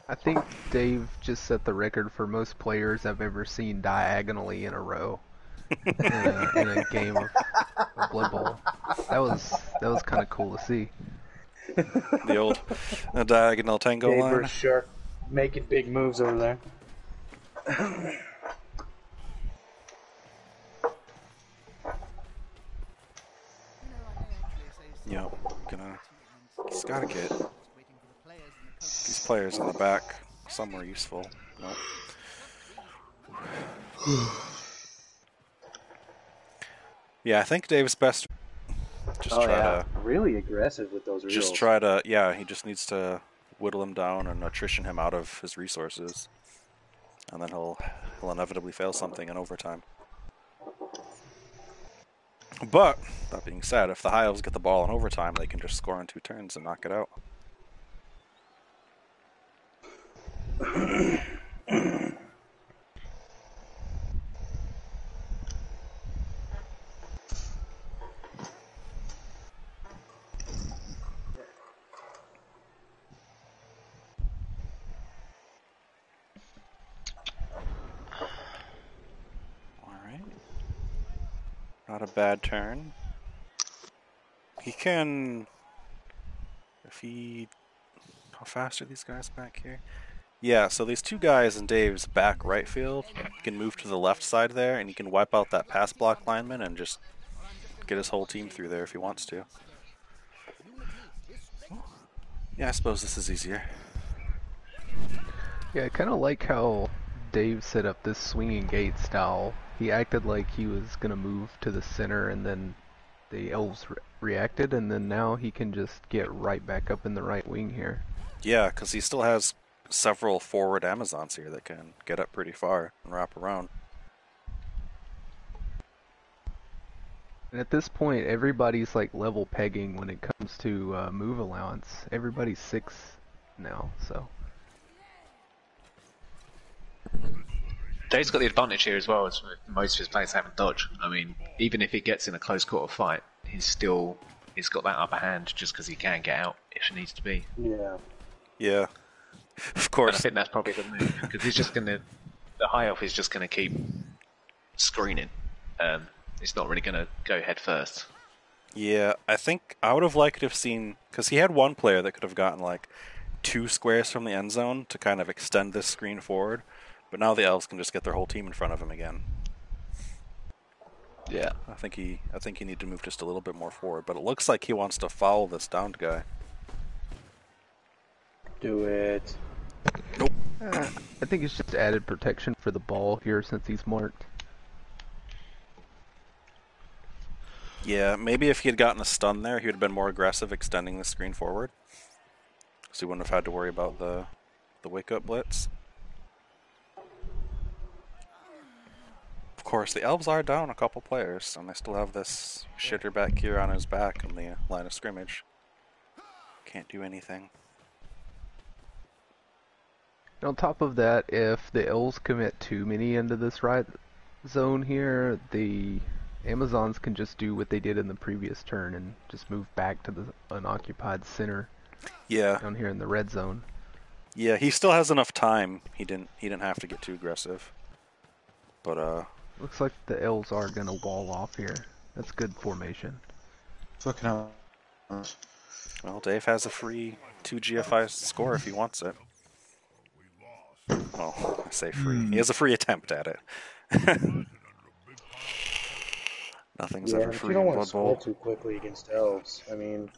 I think Dave just set the record for most players I've ever seen diagonally in a row in a game of Blood Bowl. That was kind of cool to see. The old diagonal tango Dave line. versus Shark making big moves over there. Yep, he's gotta get these players in the back somewhere useful. Nope. Yeah, I think Dave's best. Just try to really aggressive with those reels. Just try to, he just needs to whittle him down and attrition him out of his resources, and then he'll inevitably fail something in overtime. But that being said, if the High Elves get the ball in overtime, they can just score in 2 turns and knock it out. Not a bad turn. He can... How fast are these guys back here? Yeah, so these 2 guys in Dave's back right field can move to the left side there, and he can wipe out that pass block lineman and just get his whole team through there if he wants to. Yeah, I suppose this is easier. Yeah, I kind of like how Dave set up this swinging gate style. He acted like he was going to move to the center, and then the elves reacted, and then now he can just get right back up in the right wing here. Yeah, because he still has several forward Amazons here that can get up pretty far and wrap around. And at this point, everybody's like level pegging when it comes to move allowance. Everybody's 6 now, so... Dave's got the advantage here as well, as most of his players haven't dodged. I mean, even if he gets in a close quarter fight, he's got that upper hand just because he can get out if it needs to be. Yeah. Of course. And I think that's probably the move, because the High Elf is just going to keep screening. It's not really going to go head first. Yeah, I think I would have liked to have seen, because he had one player that could have gotten like 2 squares from the end zone to kind of extend this screen forward. But now the Elves can just get their whole team in front of him again. Yeah. I think he need to move just a little bit more forward, but it looks like he wants to foul this downed guy. Do it. Nope. I think it's just added protection for the ball here since he's marked. Yeah, maybe if he had gotten a stun there, he would have been more aggressive extending the screen forward. So he wouldn't have had to worry about the wake-up blitz. Of course, the Elves are down a couple players, and they still have this shitter back here on his back in the line of scrimmage. Can't do anything. On top of that, if the Elves commit too many into this right zone here, the Amazons can just do what they did in the previous turn and just move back to the unoccupied center. Yeah. Down here in the red zone. Yeah, he still has enough time. He didn't have to get too aggressive. But looks like the Elves are gonna wall off here. That's good formation. Fucking hell. Well, Dave has a free 2 GFI score if he wants it. Well, I say free. He has a free attempt at it. Nothing's ever free in Blood Bowl. You don't want to score too quickly against Elves. I mean,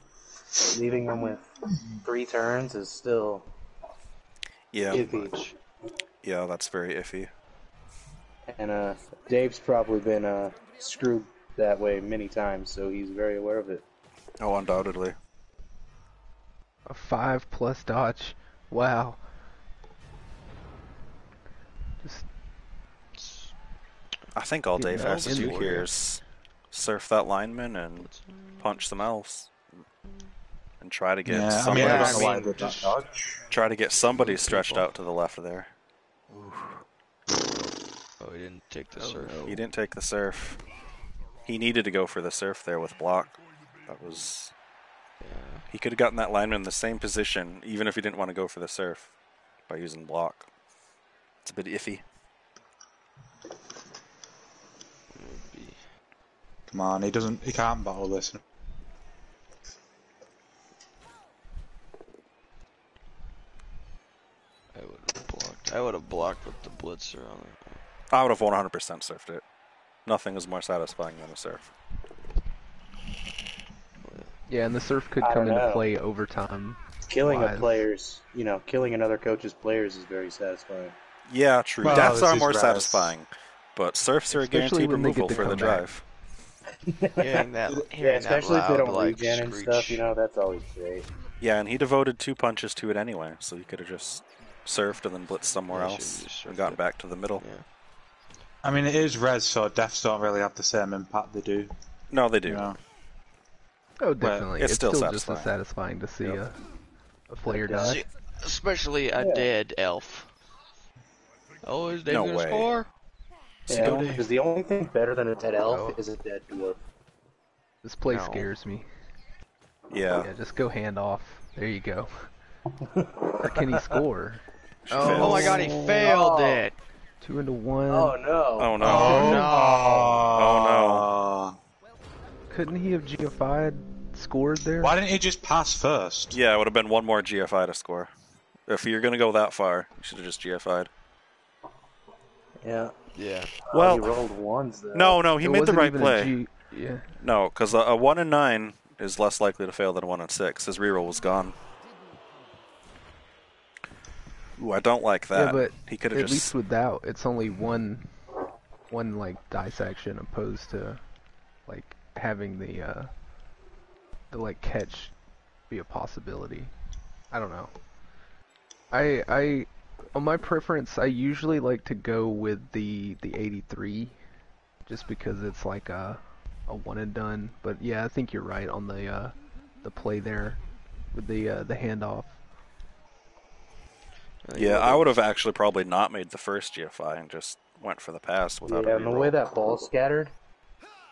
leaving them with 3 turns is still iffy. Yeah, that's very iffy. And Dave's probably been screwed that way many times, so he's very aware of it. Oh, undoubtedly. A 5+ dodge. Wow. I think all Dave has to do here is surf that lineman and punch some elves. And try to get somebody, try to get somebody stretched out to the left of there. Ooh. Oh, he didn't take the surf. He didn't take the surf. He needed to go for the surf there with block. That was... Yeah. He could have gotten that lineman in the same position, even if he didn't want to go for the surf, by using block. It's a bit iffy. Come on, he can't battle this. I would have blocked with the blitzer on it. I would have 100% surfed it. Nothing is more satisfying than a surf. Yeah, and the surf could come into play overtime. Killing a player's, killing another coach's players is very satisfying. Yeah, true. Well, deaths are more satisfying, but surfs are a guaranteed removal for the drive. Especially if they don't regen and stuff, that's always great. Yeah, and he devoted 2 punches to it anyway, so he could have just surfed and then blitzed somewhere else and got back to the middle. Yeah. I mean, it is res, so deaths don't really have the same impact they do. No, they do. Oh, definitely. It's still satisfying. Just as satisfying to see a player die. Especially a dead elf. Oh, is Dave gonna score? Yeah, because the only thing better than a dead elf is a dead dwarf. This play scares me. Yeah. Yeah, just go hand off. There you go. Or can he score? Oh my god, he failed it! 2 into 1. Oh no. Oh no. Oh no. Oh no. Couldn't he have GFI'd scored there? Why didn't he just pass first? Yeah, it would have been one more GFI to score. If you're going to go that far, you should have just GFI'd. Yeah. Yeah. Well, he rolled ones though. No, he made the right play. Yeah. No, because a 1 in 9 is less likely to fail than a 1 in 6. His reroll was gone. Ooh, I don't like that. Yeah, but he could have at least without, it's only one like dice action opposed to like having the like catch be a possibility. I don't know. I on my preference, I usually like to go with the 83, just because it's like a one and done. But yeah, I think you're right on the play there with the handoff. Yeah, I would have actually probably not made the first GFI and just went for the pass without a reroll. And the way that ball scattered,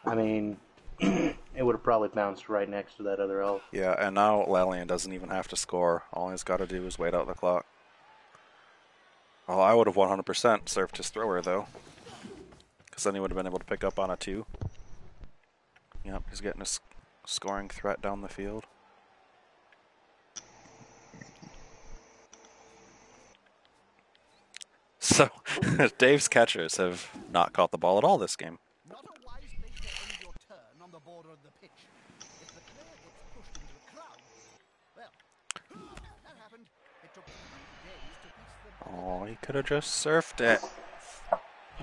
I mean, it would have probably bounced right next to that other elf. Yeah, and now Lalian doesn't even have to score. All he's got to do is wait out the clock. Well, I would have 100% served his thrower, though. Because then he would have been able to pick up on a 2. Yep, he's getting a scoring threat down the field. So, Dave's catchers have not caught the ball at all this game. Not a wise thing to end your turn on the border of the pitch. If the player gets pushed into the crowd, well, that happened. It took 3 days to piece the ball. Oh, he could have just surfed it.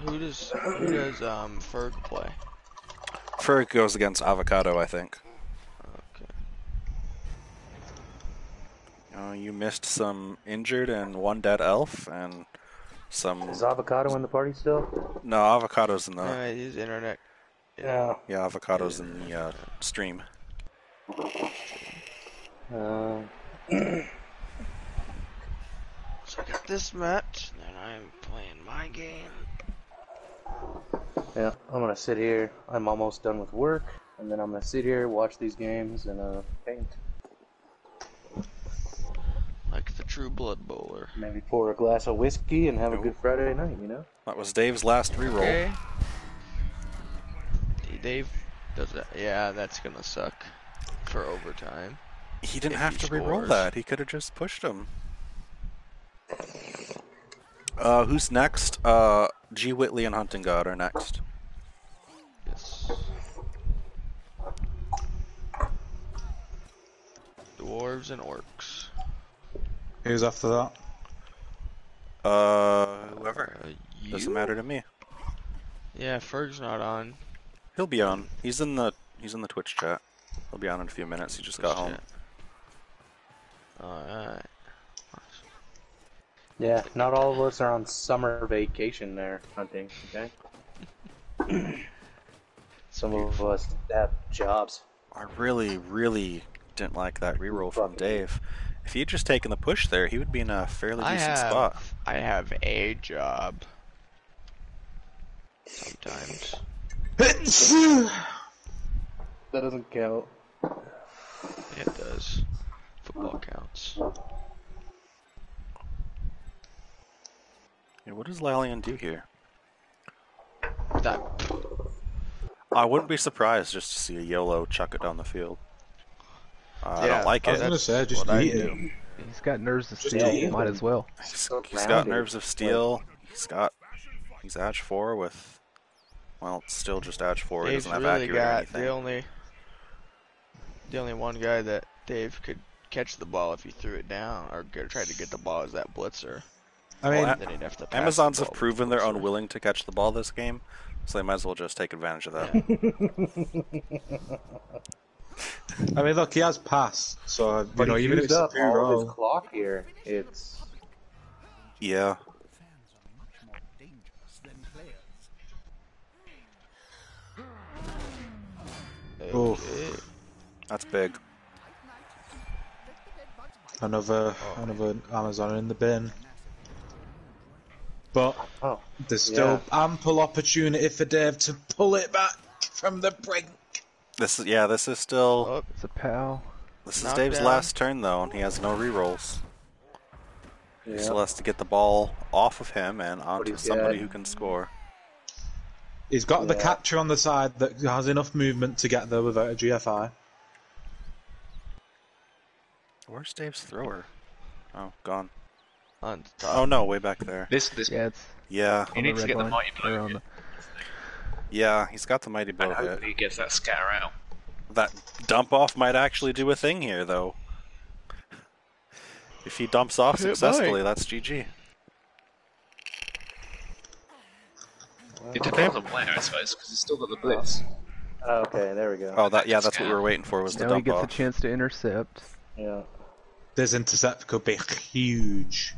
Who does Ferg play? Ferg goes against Avocado, I think. Okay. You missed some injured and 1 dead elf, and some... Is Avocado in the party still? No, Avocado's in the... his internet. Yeah. Yeah, Avocado's in the stream. So I got this match, and then I'm playing my game. Yeah, I'm gonna sit here. I'm almost done with work, and then I'm gonna sit here, watch these games, and paint. Like the true blood bowler. Maybe pour a glass of whiskey and have a good Friday night, That was Dave's last reroll. Okay. Dave does that. Yeah, that's gonna suck for overtime. He didn't have to reroll that. He could have just pushed him. Who's next? G. Whitley and Hunting God are next. Yes. Dwarves and orcs. Who's after that? Whoever. Doesn't matter to me. Yeah, Ferg's not on. He'll be on. He's in the Twitch chat. He'll be on in a few minutes. He just got home. Alright. Yeah, not all of us are on summer vacation there hunting, okay? Some of us have jobs. I really, really didn't like that reroll from Dave. If he had just taken the push there, he would be in a fairly decent spot. I have a job. Sometimes. That doesn't count. It does. Football counts. Yeah, what does Lalian do here? That. I wouldn't be surprised just to see a YOLO chuck it down the field. I Yeah, don't like I was it. gonna say, just what I eat do. it. He's got nerves of steel. Might as well. He's got nerves of steel. He's Edge 4 with, well, it's still just Edge 4. He Dave's doesn't have really accurate or got anything. the only one guy that Dave could catch the ball if he threw it down or tried to get the ball is that blitzer. I mean, Then he'd have to pass Amazons the have ball proven with they're the blitzer. unwilling to catch the ball this game, so they might as well just take advantage of that. I mean, look, he has passed, so But you know, he's even if used it's a up pure all of his roll, clock here. It's Yeah. Fans are much more dangerous than players. oof, That's big. another Amazon in the bin. But there's still ample opportunity for Dave to pull it back from the brink. This is still. Oh, It's a pal. This is knocked Dave's down. last turn though, and he has no rerolls. He still has to get the ball off of him and onto somebody who can score. He's got the catcher on the side that has enough movement to get there without a GFI. Oh, where's Dave's thrower? Oh, gone. on top. Oh no, way back there. This Yeah, it's Yeah, he needs to get the mighty or blow. on the, yeah, he's got the mighty blow And hit. hopefully he gets that scatter out. That dump off might actually do a thing here, though. If he dumps off successfully, that's GG. It depends on where, I suppose, because he's still got the blitz. okay. There we go. Oh, that's what we were waiting for, was the now he dump gets a off. chance to intercept. Yeah. This intercept could be huge.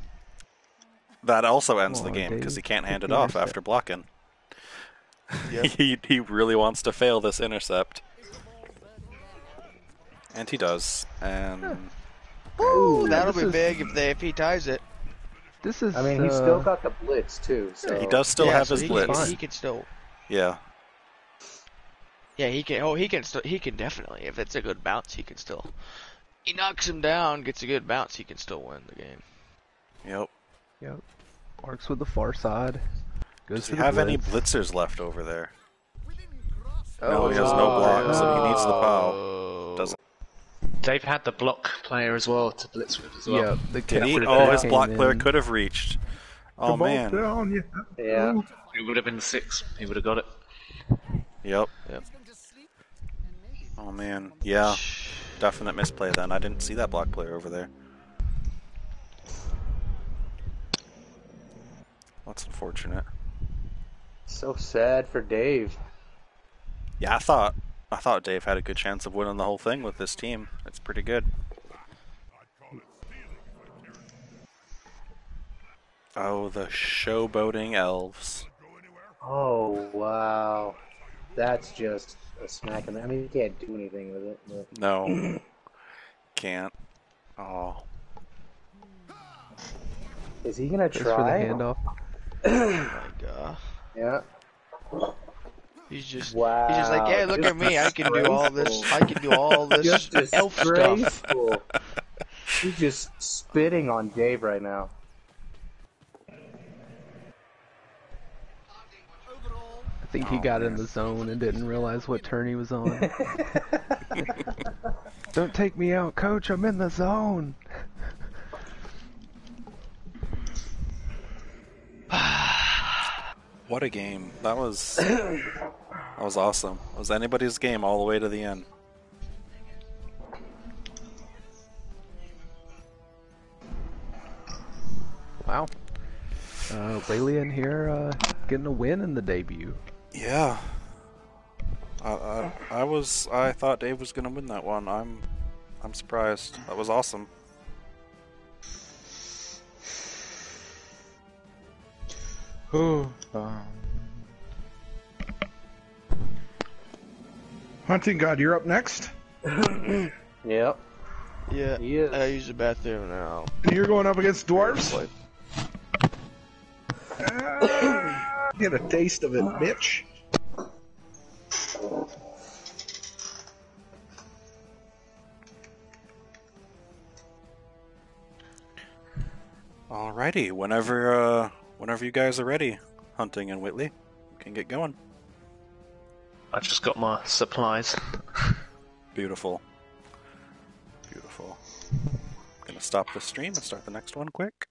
That also ends Come the on, game because Dave. he can't hand it Take the off intercept. after blocking. Yep. He really wants to fail this intercept. And he does. And Ooh, that'll this be is- big if he ties it. This is. I mean, he's still got the blitz too. So he does still Yeah, have so his he blitz. He can still. Yeah. Yeah, he can. Oh, he can still. He can definitely. If it's a good bounce, he can still. He knocks him down, gets a good bounce. He can still win the game. Yep. Yep. Marks with the far side. Goes Does to he the have any blitz. blitzers left over there? Oh, No, he has no block, so he needs the POW. Oh. Doesn't. Dave had the block player as well to blitz with as well. Yeah, the Did he? catcher Oh, his came block player in. could have reached. Oh man. yeah. It would have been the 6. He would have got it. Yep. Yep. Oh man. Yeah. Definite misplay then. I didn't see that block player over there. That's unfortunate. So sad for Dave. Yeah, I thought Dave had a good chance of winning the whole thing with this team. It's pretty good. Oh, the showboating elves. Oh wow, that's just a smack in the. I mean, you can't do anything with it. But... No. Can't. Oh. Is he gonna Goes for the try? handoff. Oh my god. Yeah. He's just. Wow. He's just like, hey, look at me. I can do all this. I can do all this Just elf stuff. disgraceful. He's just spitting on Dave right now. I think he got in the zone and didn't realize what turn he was on. Don't take me out, coach. I'm in the zone. What a game. That was awesome. It was anybody's game all the way to the end. Wow. Raylian here getting a win in the debut. Yeah. I thought Dave was gonna win that one. I'm surprised. That was awesome. Hunting God, you're up next. Yep. Yeah, He is. I use the bathroom now. And you're going up against dwarves. Get a taste of it, bitch. Alrighty, whenever you guys are ready, Hunting and Whitley, you can get going. I just got my supplies. Beautiful. Beautiful. I'm gonna stop the stream and start the next one quick.